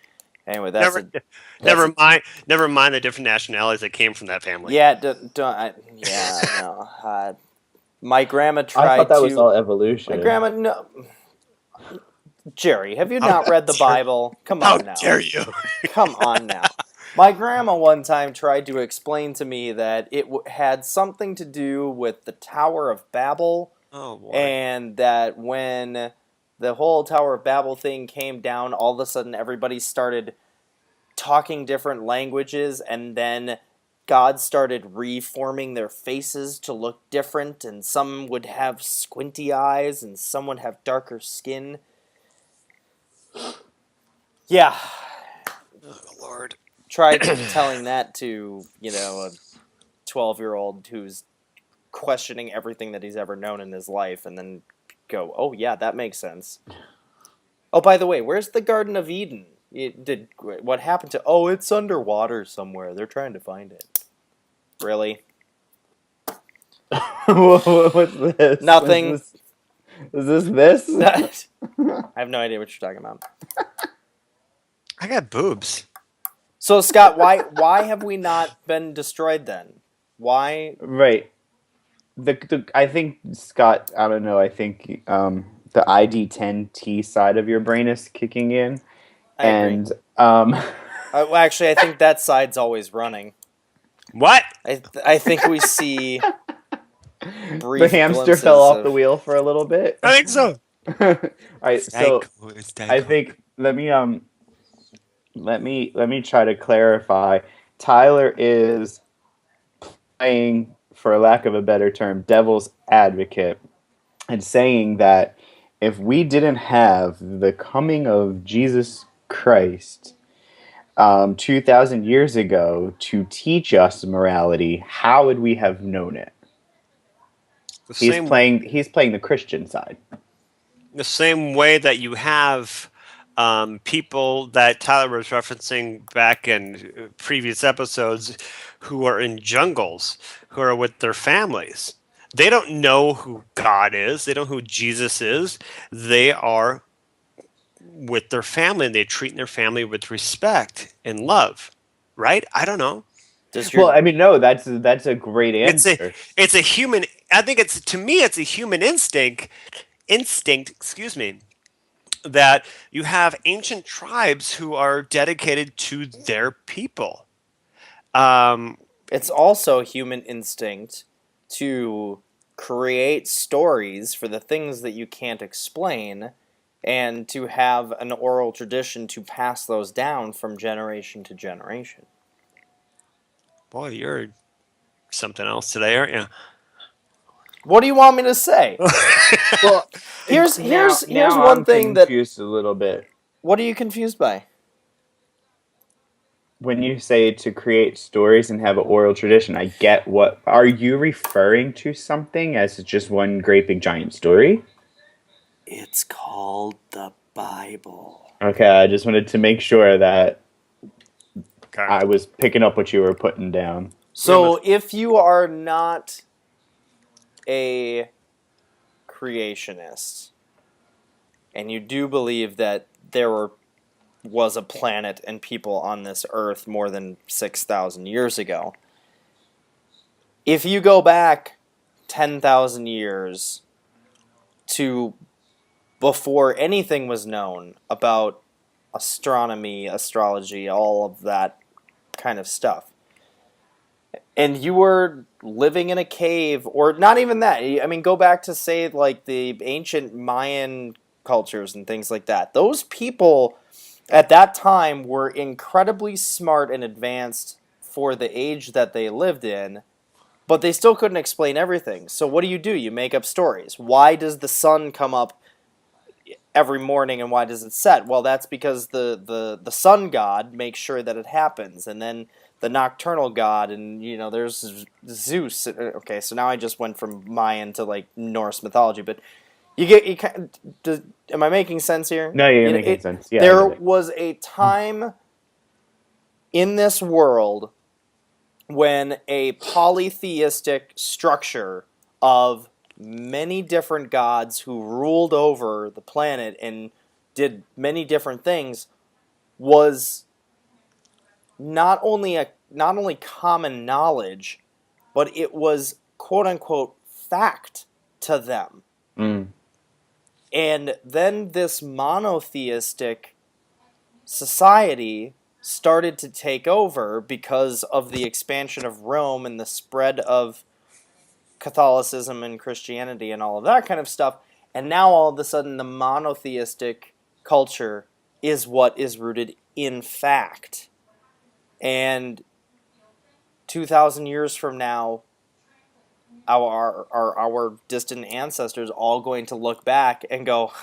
B: Anyway, that's
C: Never,
B: a
C: never mind. Never mind the different nationalities that came from that family.
B: yeah. No. My grandma
A: I thought
B: tried
A: that was
B: to.
A: all
B: My
A: evolution.
B: grandma no. Jerry, have you
C: How
B: not read the
C: dare-
B: Bible? Come
C: How
B: on now.
C: dare you?
B: Come on now. My grandma one time tried to explain to me that it had something to do with the Tower of Babel,
C: Oh boy.
B: and that when the whole Tower of Babel thing came down, all of a sudden everybody started talking different languages, and then God started reforming their faces to look different, and some would have squinty eyes, and some would have darker skin. Yeah,
C: Oh Lord.
B: tried telling that to, a 12-year-old who's questioning everything that he's ever known in his life, and then go, oh yeah, that makes sense. Oh, by the way, where's the Garden of Eden? What happened to? Oh, it's underwater somewhere. They're trying to find it. Really?
A: What's this?
B: Nothing.
A: Is this?
B: I have no idea what you're talking about.
C: I got boobs.
B: So Scott, why have we not been destroyed then? Why?
A: Right. I think Scott. I don't know. I think the ID10T side of your brain is kicking in,
B: I agree.
A: and
B: Well, actually, I think that side's always running.
C: What?
B: I think we see
A: the
B: brief
A: hamster
B: glimpses
A: fell off
B: of-
A: the wheel for a little bit.
C: I think so.
A: All right. So
C: It's
A: I think let me try to clarify. Tyler is playing, for lack of a better term, devil's advocate, and saying that if we didn't have the coming of Jesus Christ 2,000 years ago to teach us morality, how would we have known it? He's playing the Christian side.
C: the same way that you have people that Tyler was referencing back in previous episodes who are in jungles, who are with their families. They don't know who God is. They don't know who Jesus is. They are with their family, and they treat their family with respect and love. Right? I don't know.
A: Well, I mean, no, that's a great
C: It's a
A: answer.
C: it's a human. I think to me it's a human instinct. Excuse me. That you have ancient tribes who are dedicated to their people.
B: It's also human instinct to create stories for the things that you can't explain, and to have an oral tradition to pass those down from generation to generation.
C: Boy, you're something else today, aren't you?
B: What do you want me to say?
A: Well,
B: Here's
A: now
B: one
A: I'm
B: thing that.
A: confused a little bit.
B: What are you confused by?
A: When you say to create stories and have an oral tradition, I get what. Are you referring to something as just one great big giant story?
B: It's called the Bible.
A: Okay, I just wanted to make sure that
C: Okay.
A: I was picking up what you were putting down.
B: So if you are not a creationist, and you do believe that there was a planet and people on this earth more than 6,000 years ago, if you go back 10,000 years to before anything was known about astronomy, astrology, all of that kind of stuff, and you were living in a cave, or not even that, I mean, go back to, say, like the ancient Mayan cultures and things like that. Those people at that time were incredibly smart and advanced for the age that they lived in, but they still couldn't explain everything. So what do? You make up stories. Why does the sun come up every morning and why does it set? Well, that's because the sun god makes sure that it happens, and then the nocturnal god, and there's Zeus. Okay, so now I just went from Mayan to like Norse mythology, but am I making sense here?
A: No, you're making sense. Yeah,
B: there was a time in this world when a polytheistic structure of many different gods who ruled over the planet and did many different things was not only common knowledge, but it was quote unquote fact to them.
A: Mm.
B: And then this monotheistic society started to take over because of the expansion of Rome and the spread of Catholicism and Christianity and all of that kind of stuff. And now all of a sudden the monotheistic culture is what is rooted in fact. And 2,000 years from now, our distant ancestors all going to look back and go,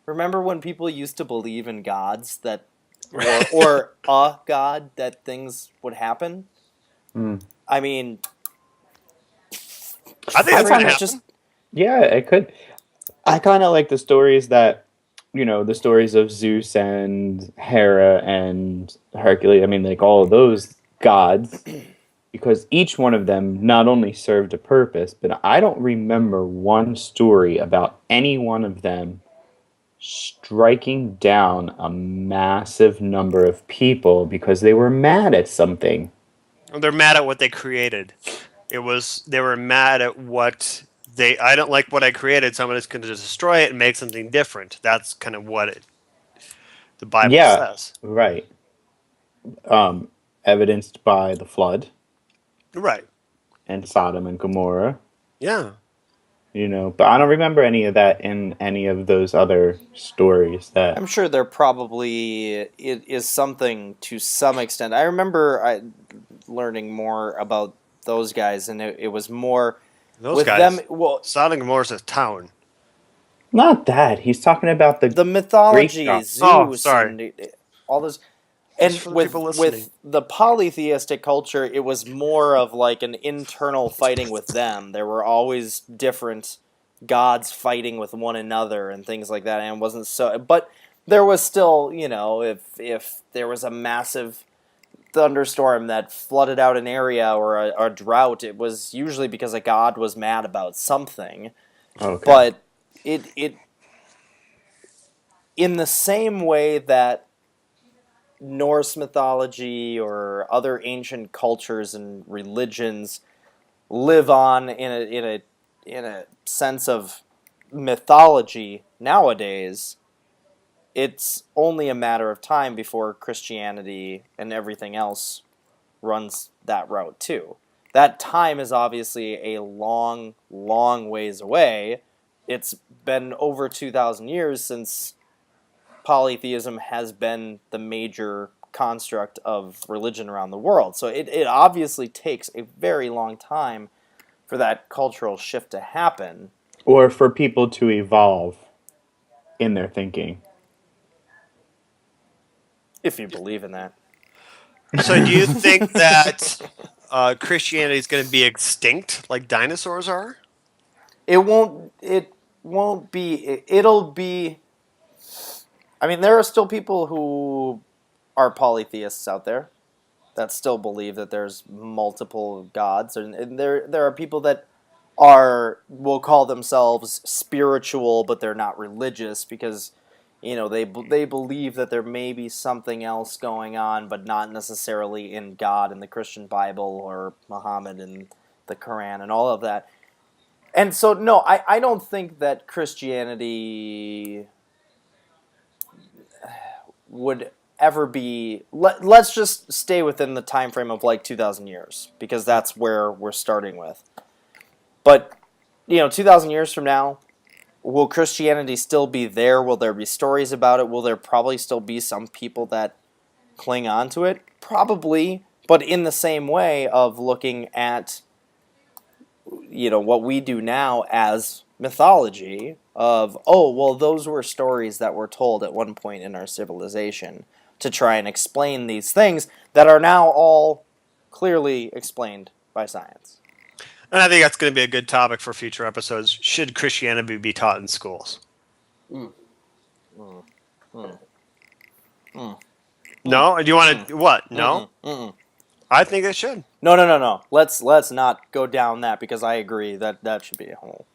B: remember when people used to believe in gods that, or a god that things would happen?
A: Mm.
B: I mean,
C: I think that's going to
B: it's
C: happen.
B: just
A: Yeah, it could. I kind of like the stories that, the stories of Zeus and Hera and Hercules. I mean, like all of those gods, because each one of them not only served a purpose, but I don't remember one story about any one of them striking down a massive number of people because they were mad at something.
C: They're mad at what they created. They were mad at what I don't like what I created, so I'm just going to destroy it and make something different. That's kind of what the Bible
A: Yeah,
C: says.
A: right. Evidenced by the flood
C: Right.
A: and Sodom and Gomorrah.
C: Yeah.
A: But I don't remember any of that in any of those other stories that.
B: I'm sure there probably is something to some extent. I remember learning more about those guys, and it was more
C: Those
B: with
C: guys.
B: them. Well,
C: Sodom and Gomorrah is a town.
A: Not that. He's talking about
B: the mythology,
A: gods.
B: Zeus,
C: sorry.
B: and all those.
C: Just
B: And
C: for the
B: with
C: people listening.
B: the polytheistic culture, it was more of like an internal fighting with them. There were always different gods fighting with one another and things like that, and it wasn't so. But there was still, if there was a massive thunderstorm that flooded out an area or a drought, it was usually because a god was mad about something.
A: Okay.
B: But it in the same way that Norse mythology or other ancient cultures and religions live on in a sense of mythology nowadays, it's only a matter of time before Christianity and everything else runs that route too. That time is obviously a long, long ways away. It's been over 2,000 years since polytheism has been the major construct of religion around the world. So it obviously takes a very long time for that cultural shift to happen.
A: Or for people to evolve in their thinking.
B: If you believe in that.
C: So do you think that Christianity is going to be extinct like dinosaurs are?
B: It won't be, it'll be, I mean, there are still people who are polytheists out there that still believe that there's multiple gods, and there are people that will call themselves spiritual, but they're not religious because they believe that there may be something else going on, but not necessarily in God and the Christian Bible or Muhammad and the Quran and all of that. And so no, I don't think that Christianity would ever be. Let's just stay within the time frame of like 2,000 years because that's where we're starting with. But 2,000 years from now, will Christianity still be there? Will there be stories about it? Will there probably still be some people that cling on to it? Probably, but in the same way of looking at what we do now as mythology of, oh, well, those were stories that were told at one point in our civilization to try and explain these things that are now all clearly explained by science.
C: And I think that's going to be a good topic for future episodes. Should Christianity be taught in schools? No? Do you want to... What? No? I think it should.
B: No. Let's not go down that because I agree that should be a whole.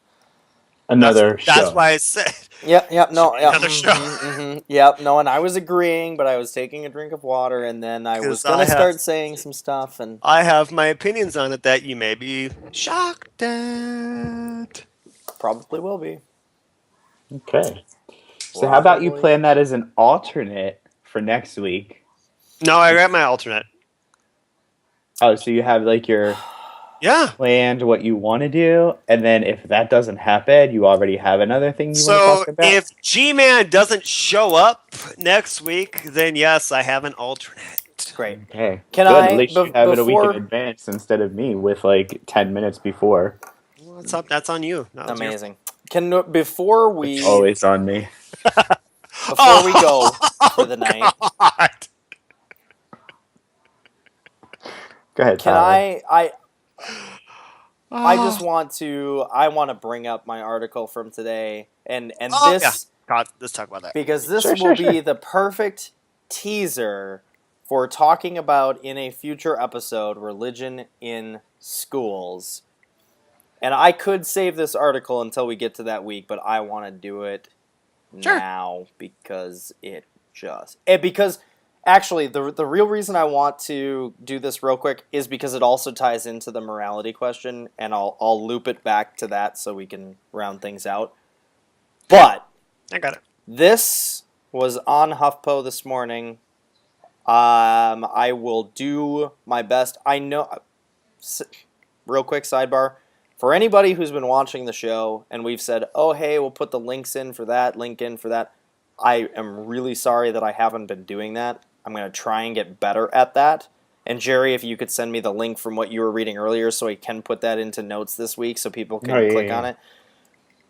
A: Another
C: That's
A: show.
C: why I said.
B: Yep, no,
C: Should be
B: yep,
C: another show.
B: yep, no, and I was agreeing, but I was taking a drink of water, and then I was
C: 'Cause
B: gonna
C: I have-
B: start saying some stuff, and
C: I have my opinions on it that you may be shocked at.
B: probably will be.
A: Okay. So how about you
B: Probably.
A: plan that as an alternate for next week?
C: No, I got my alternate.
A: Oh, so you have like your
C: Yeah.
A: planned what you want to do, and then if that doesn't happen, you already have another thing you want to
C: So
A: talk about?
C: if G-Man doesn't show up next week, then yes, I have an alternate.
B: Great.
A: Okay.
B: Can
A: Good.
B: I,
A: At least you have it a week in
B: before...
A: advance instead of me with like 10 minutes before.
C: Well, that's on you. That was your-
B: Amazing. Before we...
A: It's always on me.
B: Before we go for the night,
C: God.
A: Go ahead,
B: can
A: Tyler.
B: I just want to bring up my article from today, and
C: Oh,
B: this...
C: yeah. God, let's talk about that.
B: Because this
A: Sure,
B: will be the perfect teaser for talking about in a future episode religion in schools. And I could save this article until we get to that week, but I want to do it
C: Sure.
B: now because because actually the real reason I want to do this real quick is because it also ties into the morality question, and I'll loop it back to that so we can round things out. But
C: I got it.
B: this was on HuffPo this morning. I will do my best. I know. Real quick sidebar. For anybody who's been watching the show and we've said, oh, hey, we'll put the links in for that, link in for that, I am really sorry that I haven't been doing that. I'm going to try and get better at that. And Jerry, if you could send me the link from what you were reading earlier so I can put that into notes this week so people can click on it.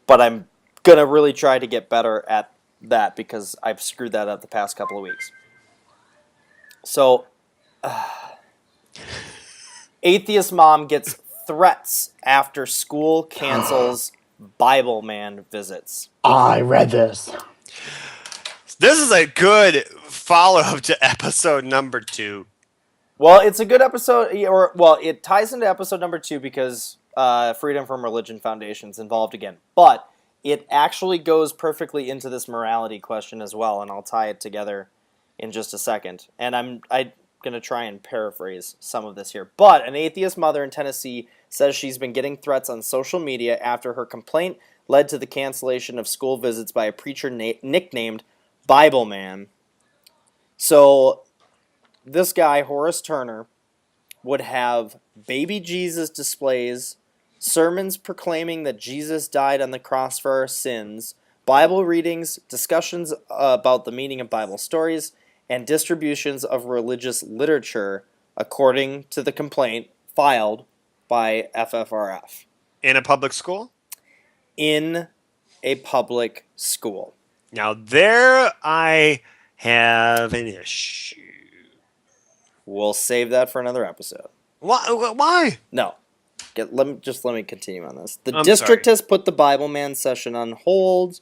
B: But I'm going to really try to get better at that because I've screwed that up the past couple of weeks. So, atheist mom gets threats after school cancels Bible man visits.
A: I read this.
C: This is a good follow-up to episode number 2.
B: Well, it's a good episode, it ties into episode number 2 because Freedom from Religion Foundation's involved again. But it actually goes perfectly into this morality question as well, and I'll tie it together in just a second. And I'm going to try and paraphrase some of this here. But an atheist mother in Tennessee says she's been getting threats on social media after her complaint led to the cancellation of school visits by a preacher nicknamed Bible Man. So this guy, Horace Turner, would have baby Jesus displays, sermons proclaiming that Jesus died on the cross for our sins, Bible readings, discussions about the meaning of Bible stories, and distributions of religious literature, according to the complaint filed by FFRF.
C: In a public school?
B: In a public school.
C: Now, there I have an issue.
B: We'll save that for another episode.
C: Why?
B: No. Let me continue on this. The
C: I'm
B: district
C: sorry.
B: has put the Bible Man session on hold,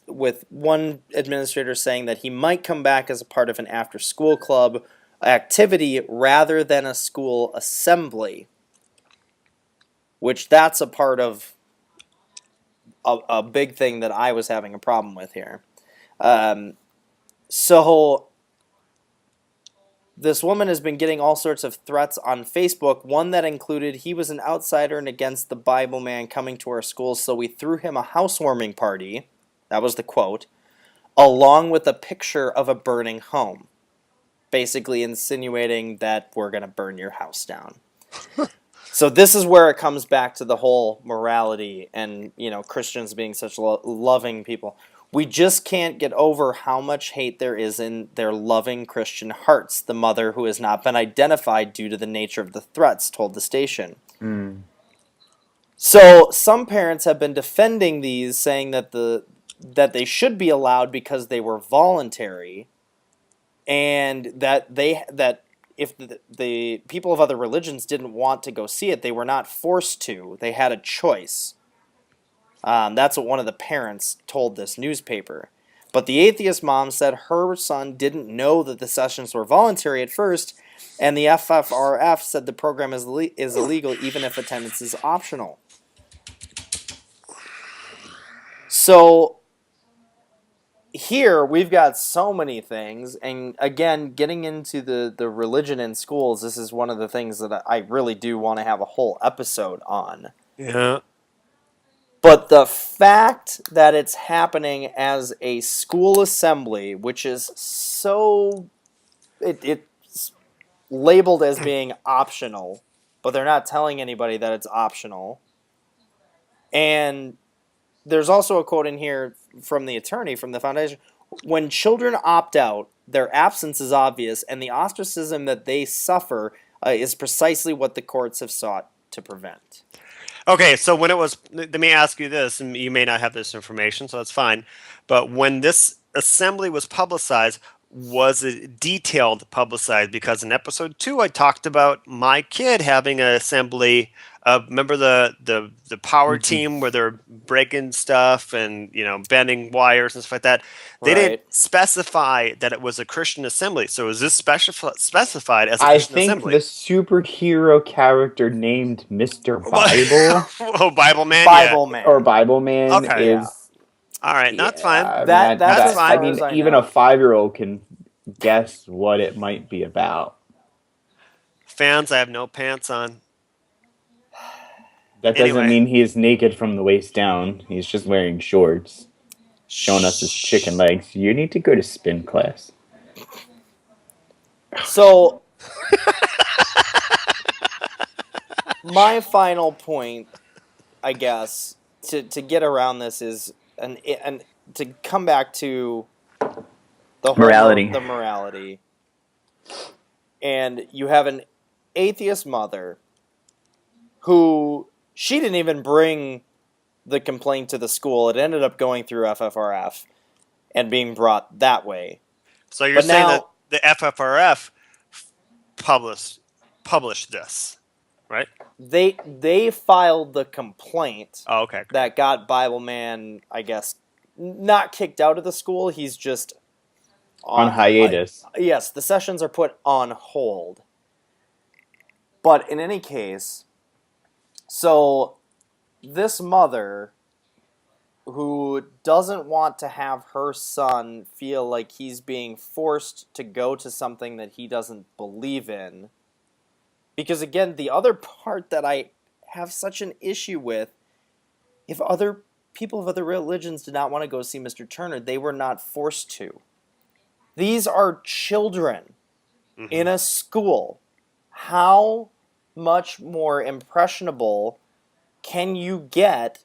B: with one administrator saying that he might come back as a part of an after-school club activity rather than a school assembly, which that's a part of a big thing that I was having a problem with here. So this woman has been getting all sorts of threats on Facebook, one that included he was an outsider and against the Bible Man coming to our schools, so we threw him a housewarming party. That was the quote. Along with a picture of a burning home. Basically insinuating that we're going to burn your house down. So this is where it comes back to the whole morality and, Christians being such loving people. We just can't get over how much hate there is in their loving Christian hearts, the mother who has not been identified due to the nature of the threats told the station.
A: Mm.
B: So some parents have been defending these, saying that they should be allowed because they were voluntary, and that if the people of other religions didn't want to go see it, they were not forced to. They had a choice. That's what one of the parents told this newspaper. But the atheist mom said her son didn't know that the sessions were voluntary at first, and the FFRF said the program is illegal even if attendance is optional. So here we've got so many things, and again, getting into the religion in schools, this is one of the things that I really do want to have a whole episode on.
C: Yeah.
B: But the fact that it's happening as a school assembly, which is so it's labeled as being optional, but they're not telling anybody that it's optional. And there's also a quote in here from the attorney from the foundation. When children opt out, their absence is obvious, and the ostracism that they suffer is precisely what the courts have sought to prevent.
C: Okay, so when it was, let me ask you this, and you may not have this information, so that's fine. But when this assembly was publicized, was it detailed publicized? Because in episode 2, I talked about my kid having an assembly. Remember the power team where they're breaking stuff and bending wires and stuff like that. They didn't specify that it was a Christian assembly. So is this specified as a Christian assembly?
A: I think the superhero character named Mr. Bible
C: Oh, Bible Man.
B: Bible Man.
A: or Bible Man
C: Okay.
A: is.
C: All right, that's fine.
B: That's as
A: I
B: far
A: mean,
B: as I
A: even
B: know.
A: a 5-year-old can guess what it might be about.
C: Fans, I have no pants on.
A: That doesn't
C: Anyway.
A: mean he is naked from the waist down. He's just wearing shorts, showing us his chicken legs. You need to go to spin class.
B: So, my final point, I guess, to get around this is, and to come back to the whole
A: Morality.
B: The morality. And you have an atheist mother who, she didn't even bring the complaint to the school. It ended up going through FFRF and being brought that way.
C: So you're saying that the FFRF published this, right?
B: They filed the complaint.
C: Oh, okay.
B: That got Bible Man, I guess, not kicked out of the school. He's just
A: On hiatus.
B: Yes, the sessions are put on hold. But in any case, so this mother who doesn't want to have her son feel like he's being forced to go to something that he doesn't believe in. Because again, the other part that I have such an issue with, if other people of other religions did not want to go see Mr. Turner, they were not forced to. These are children in a school. How much more impressionable can you get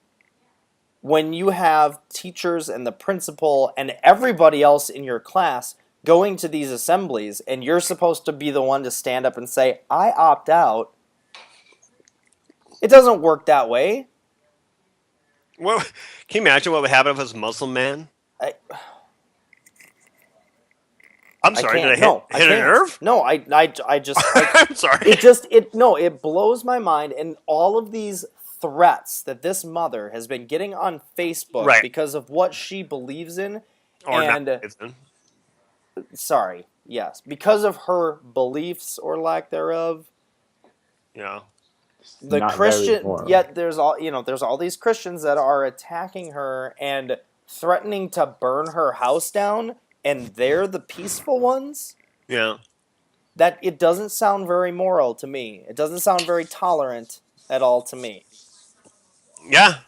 B: when you have teachers and the principal and everybody else in your class going to these assemblies, and you're supposed to be the one to stand up and say, I opt out? It doesn't work that way.
C: Well, can you imagine what would happen if it was a Muslim man? I'm sorry, did I hit a nerve?
B: No, I just...
C: I'm sorry.
B: It blows my mind, and all of these threats that this mother has been getting on Facebook because of what she believes in, sorry, yes, because of her beliefs or lack thereof.
C: Yeah.
B: The Christian, yet there's all these Christians that are attacking her and threatening to burn her house down, and they're the peaceful ones?
C: Yeah.
B: That it doesn't sound very moral to me. It doesn't sound very tolerant at all to me.
C: Yeah.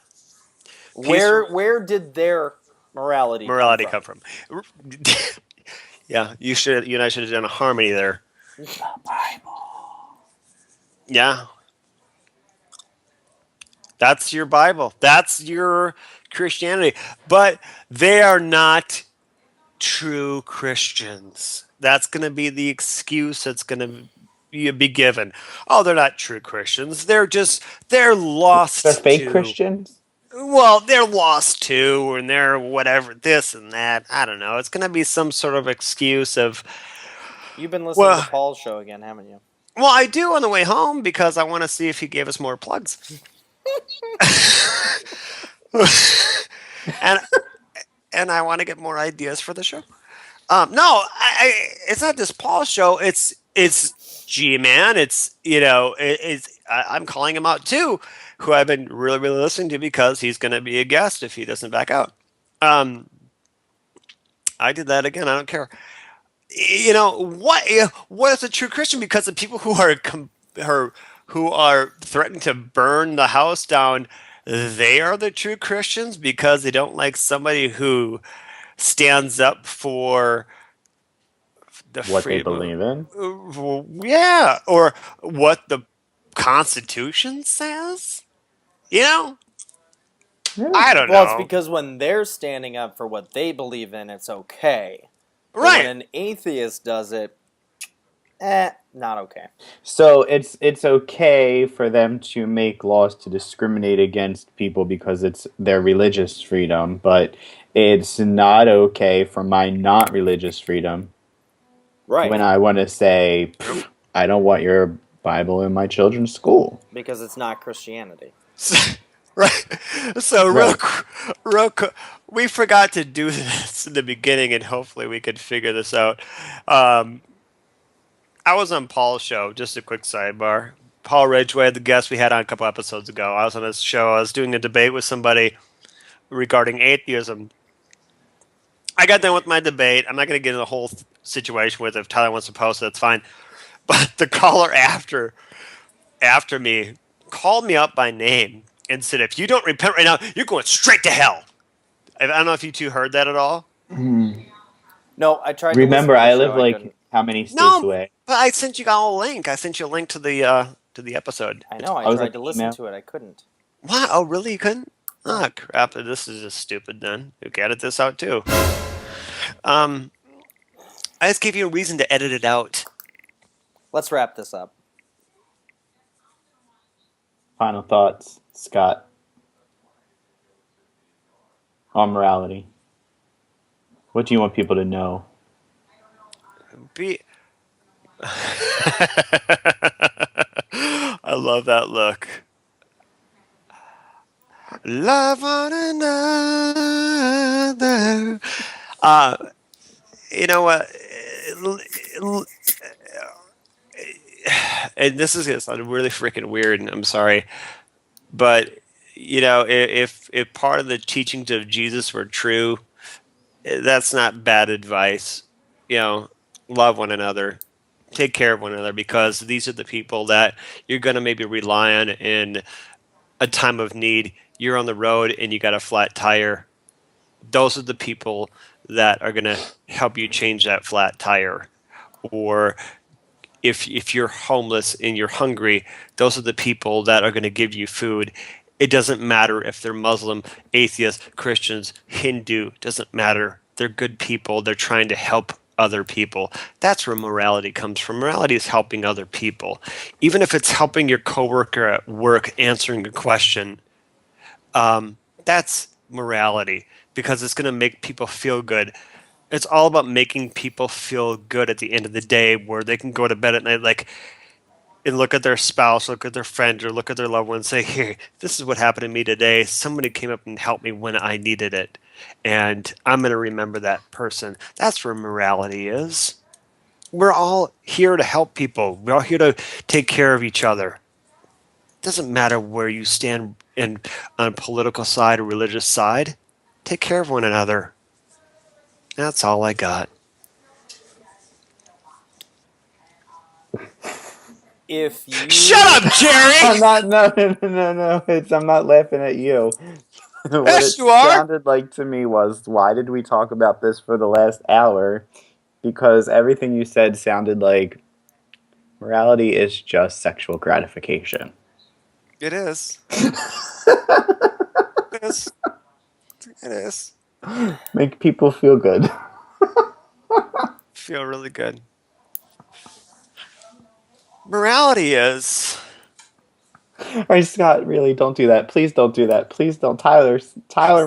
B: Where did their morality
C: come from? Yeah, you and I should have done a harmony there.
A: The Bible.
C: Yeah. That's your Bible. That's your Christianity. But they are not true Christians. That's going to be the excuse that's going to be given. Oh, they're not true Christians. They're lost.
A: They're fake Christians?
C: Well, they're lost too, and they're whatever, this and that. I don't know. It's going to be some sort of excuse of...
B: You've been listening to Paul's show again, haven't you?
C: Well, I do on the way home because I want to see if he gave us more plugs. and I want to get more ideas for the show. No, it's not this Paul show. It's G-Man. I'm calling him out too, who I've been really, really listening to because he's going to be a guest if he doesn't back out. Um, I did that again. I don't care. You know what? What is a true Christian? Because the people who are threatening to burn the house down, they are the true Christians because they don't like somebody who stands up for the
A: What they
C: freedom
A: believe in.
C: yeah, or what the Constitution says. You know,
A: Yeah.
C: I don't
B: Well, it's
C: know.
B: because when they're standing up for what they believe in, it's okay. But when
C: Right.
B: an atheist does it, not okay.
A: So it's okay for them to make laws to discriminate against people because it's their religious freedom, but it's not okay for my not religious freedom
B: Right.
A: when I want to say
C: Nope.
A: I don't want your Bible in my children's school.
B: Because it's not Christianity.
C: Right. So
A: Right.
C: real quick, we forgot to do this in the beginning, and hopefully we could figure this out. Um, I was on Paul's show. Just a quick sidebar. Paul Ridgway, the guest we had on a couple episodes ago. I was on his show. I was doing a debate with somebody regarding atheism. I got done with my debate. I'm not going to get into the whole situation with it. If Tyler wants to post it, that's fine. But the caller after me called me up by name and said, "If you don't repent right now, you're going straight to hell." I don't know if you two heard that at all.
B: No, I tried to listen
A: Remember,
B: to the
A: I
B: show.
A: live
B: I
A: like
B: couldn't.
A: how many states
C: No,
A: away?
C: but I sent you all a link. I sent you a link to the episode.
B: I
C: It's
B: know. I
A: I was like
B: tried to listen
A: email.
B: to it. I couldn't.
C: Wow. Oh, really? You couldn't?
B: No.
C: Ah, crap. This is just stupid then. You can edit this out too. Um, I just gave you a reason to edit it out.
B: Let's wrap this up.
A: Final thoughts, Scott, on morality. What do you want people to know?
C: Be. I love that look. Love one another. Uh, you know what? And this is gonna sound really freaking weird, and I'm sorry, but you know, if part of the teachings of Jesus were true, that's not bad advice. You know, love one another, take care of one another, because these are the people that you're gonna maybe rely on in a time of need. You're on the road and you got a flat tire. Those are the people that are gonna help you change that flat tire. Or if you're homeless and you're hungry, those are the people that are going to give you food. It doesn't matter if they're Muslim, atheist, Christians, Hindu, doesn't matter. They're good people. They're trying to help other people. That's where morality comes from. Morality is helping other people. Even if it's helping your coworker at work answering a question, that's morality, because it's going to make people feel good. It's all about making people feel good at the end of the day, where they can go to bed at night like and look at their spouse, look at their friend, or look at their loved one and say, "Here, this is what happened to me today. Somebody came up and helped me when I needed it. And I'm going to remember that person." That's where morality is. We're all here to help people. We're all here to take care of each other. It doesn't matter where you stand on a political side or religious side. Take care of one another. That's all I got.
B: If you
C: Shut up,
A: I'm
C: Jerry!
A: not. No, no, no, no, no. I'm not laughing at you. What
C: Yes,
A: it
C: you are!
A: sounded like to me was, why did we talk about this for the last hour? Because everything you said sounded like morality is just sexual gratification.
C: It is. It is. It is.
A: Make people feel good.
C: Feel really good. Morality is.
A: All right, Scott, really, don't do that. Please don't do that. Please don't. Tyler,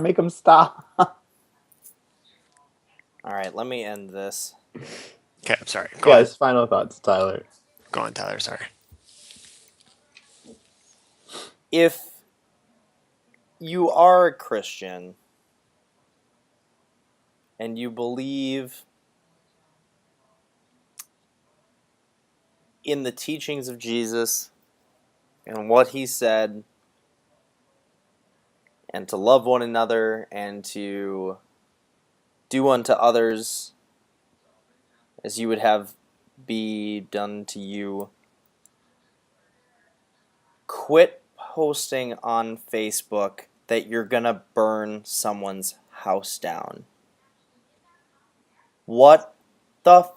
A: make him stop.
B: All right, let me end this.
C: Okay, I'm sorry. Go on.
A: Yes, final thoughts, Tyler.
C: Go on, Tyler. Sorry.
B: If you are a Christian and you believe in the teachings of Jesus and what he said and to love one another and to do unto others as you would have be done to you. Quit posting on Facebook that you're gonna burn someone's house down. What the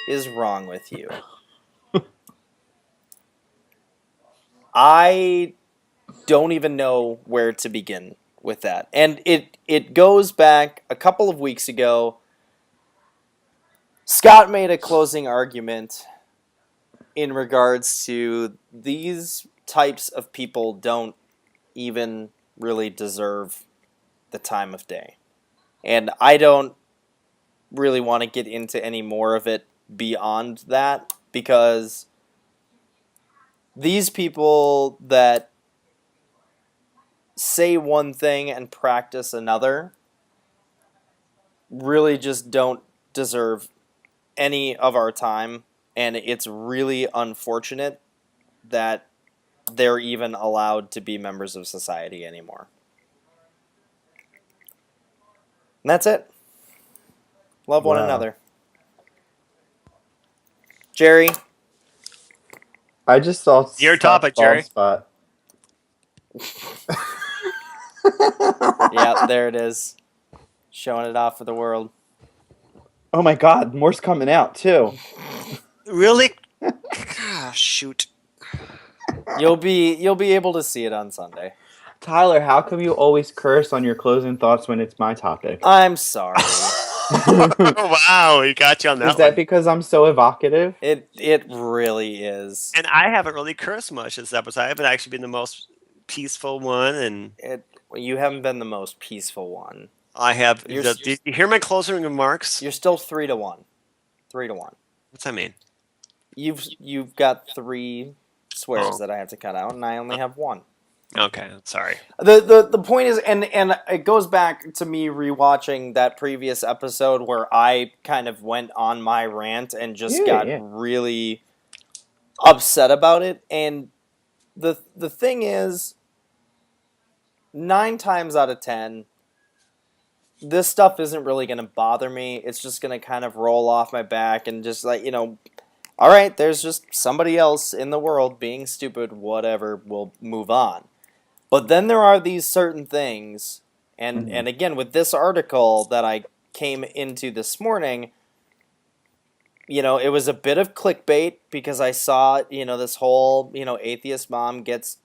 B: is wrong with you? I don't even know where to begin with that. And it goes back a couple of weeks ago. Scott made a closing argument in regards to these types of people don't even really deserve the time of day. And I don't really want to get into any more of it beyond that, because these people that say one thing and practice another really just don't deserve any of our time, and it's really unfortunate that they're even allowed to be members of society anymore. And that's it. Love one another. Jerry?
A: I just saw
C: Your
A: Scott's
C: topic,
A: bald
C: Jerry.
A: spot.
B: Yeah, there it is. Showing it off for the world.
A: Oh my God, more's coming out too.
C: Really? Shoot.
B: You'll be able to see it on Sunday.
A: Tyler, how come you always curse on your closing thoughts when it's my topic?
B: I'm sorry.
C: Wow, he got you on that
A: Is that
C: one.
A: because I'm so evocative?
B: It really is.
C: And I haven't really cursed much this episode. I haven't actually been the most peaceful one, and
B: You haven't been the most peaceful one.
C: I have.
B: You're-
C: Did you hear my closing remarks?
B: You're still 3-1. 3-1.
C: What's that mean?
B: You've got 3 swears
C: Oh.
B: that I have to cut out, and I only have 1.
C: Okay, sorry.
B: The point is, and it goes back to me rewatching that previous episode where I kind of went on my rant and just got really upset about it. And the thing is, 9 times out of 10, this stuff isn't really going to bother me. It's just going to kind of roll off my back and just like, all right, there's just somebody else in the world being stupid, whatever, we'll move on. But then there are these certain things, and again, with this article that I came into this morning, it was a bit of clickbait because I saw, this whole, atheist mom gets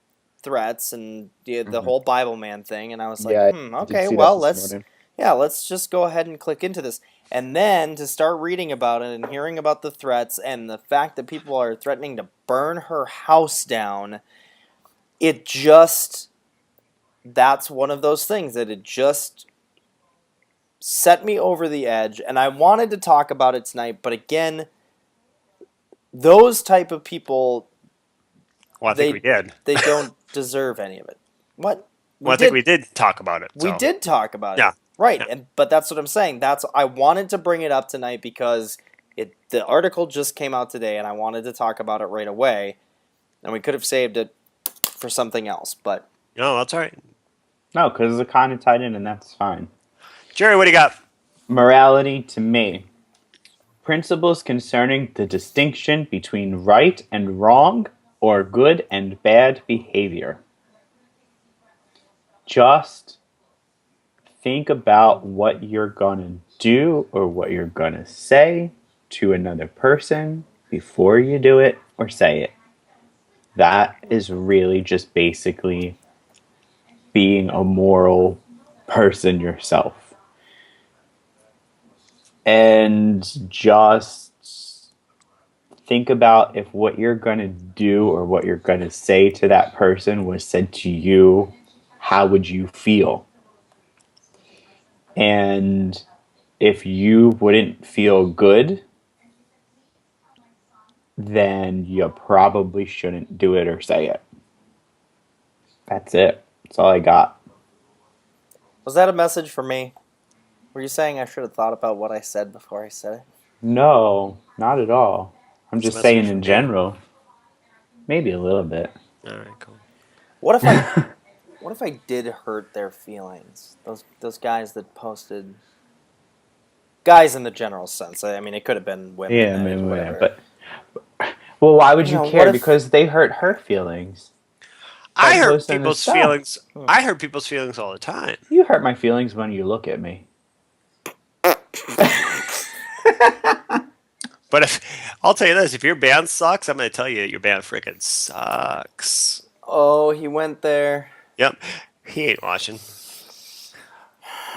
B: threats and the whole Bible man thing, and I was like, okay, well, let's just go ahead and click into this. And then to start reading about it and hearing about the threats and the fact that people are threatening to burn her house down, that's one of those things that it just set me over the edge. And I wanted to talk about it tonight, but again, those type of people,
C: Well, I think we did.
B: They don't deserve any of it. What?
C: I think we did talk about it.
B: We did talk about it.
C: Yeah.
B: Right, yeah. But that's what I'm saying. I wanted to bring it up tonight because the article just came out today, and I wanted to talk about it right away. And we could have saved it for something else, but
C: no, that's all right.
A: No, because it's kind of tied in, and that's fine.
C: Jerry, what do you got?
A: Morality to me. Principles concerning the distinction between right and wrong or good and bad behavior. Just think about what you're going to do or what you're going to say to another person before you do it or say it. That is really just basically being a moral person yourself. And just think about if what you're going to do or what you're going to say to that person was said to you, how would you feel? And if you wouldn't feel good, then you probably shouldn't do it or say it. That's it. That's all I got.
B: Was that a message for me? Were you saying I should have thought about what I said before I said it?
A: No, not at all. I'm just saying in general. Maybe a little bit.
C: All right, cool.
B: What What if I did hurt their feelings? Those guys that posted. Guys in the general sense. I mean, it could have been women.
A: Yeah, I mean,
B: whatever.
A: but well, why would you care?
B: What if,
A: Because they hurt her feelings. By
C: I hurt
A: posting this
C: people's
A: stuff.
C: feelings. I hurt people's feelings all the time.
A: You hurt my feelings when you look at me.
C: But if I'll tell you this, if your band sucks, I'm going to tell you your band freaking sucks.
B: Oh, he went there.
C: Yep, he ain't watching.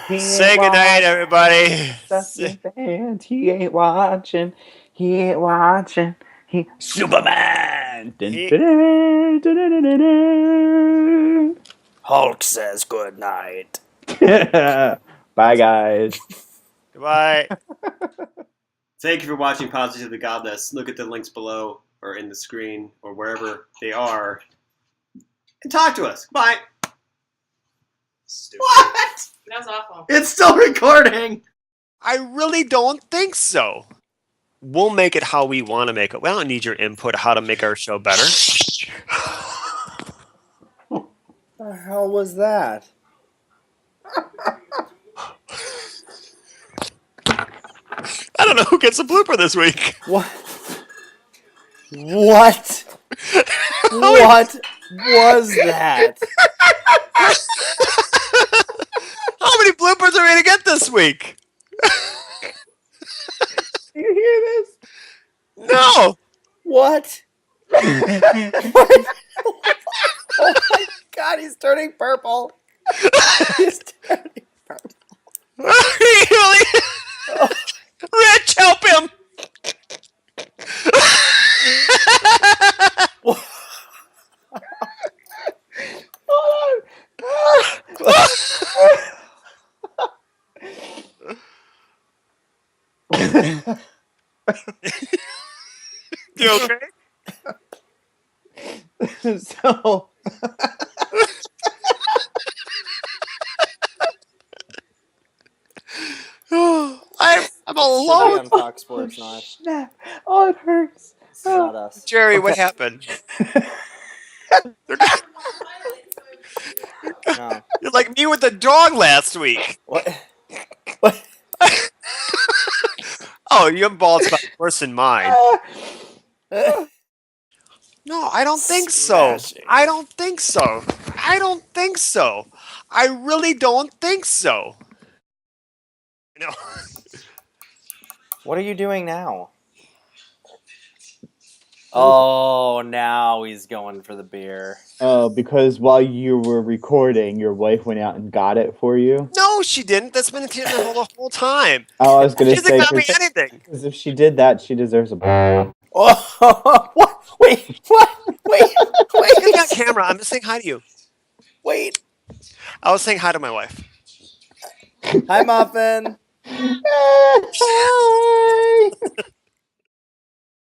A: He
C: Say
A: ain't
C: goodnight, everybody.
A: watching. Band. He ain't watching. He ain't watching. He Superman. Dun,
C: He-
A: dun, dun, dun, dun, dun,
B: Hulk says good night.
A: dun. Bye, guys.
C: Goodbye.
D: Thank you for watching Positively Godless. Look at the links below or in the screen or wherever they are. And talk to us. Bye.
E: Stupid.
D: What?
E: That was awful.
D: It's still recording.
C: I really don't think so. We'll make it how we want to make it. We don't need your input how to make our show better.
B: What the hell was that?
C: I don't know who gets a blooper this week.
B: What? What? What was that?
C: How many bloopers are we going to get this week?
A: Do you hear this?
C: No.
B: What? What? Oh my god, he's turning purple. He's turning purple.
C: Really? Rich, help him. You okay?
A: So
C: I'm
B: Should be
C: alone.
B: on Fox Sports not.
A: snap. Oh, it hurts.
B: It's not us.
C: Jerry, what
A: Okay.
C: happened?
B: No.
C: You're like me with the dog last week.
B: What? What?
C: Oh, your bald spot worse than mine. No, I don't think so.
B: Smashing.
C: I don't think so. I don't think so. I really don't think so. No.
B: What are you doing now? Oh, now he's going for the beer.
A: Oh, because while you were recording, your wife went out and got it for you.
C: No, she didn't. That's been the whole time.
A: Oh, I was gonna
C: She hasn't
A: say
C: got me anything.
A: because if she did that, she deserves a.
B: Oh, what? Wait, what? Wait,
C: Look at
B: wait,
C: camera. I'm just saying hi to you.
B: wait.
C: I was saying hi to my wife.
B: Hi, Muffin.
A: Hi.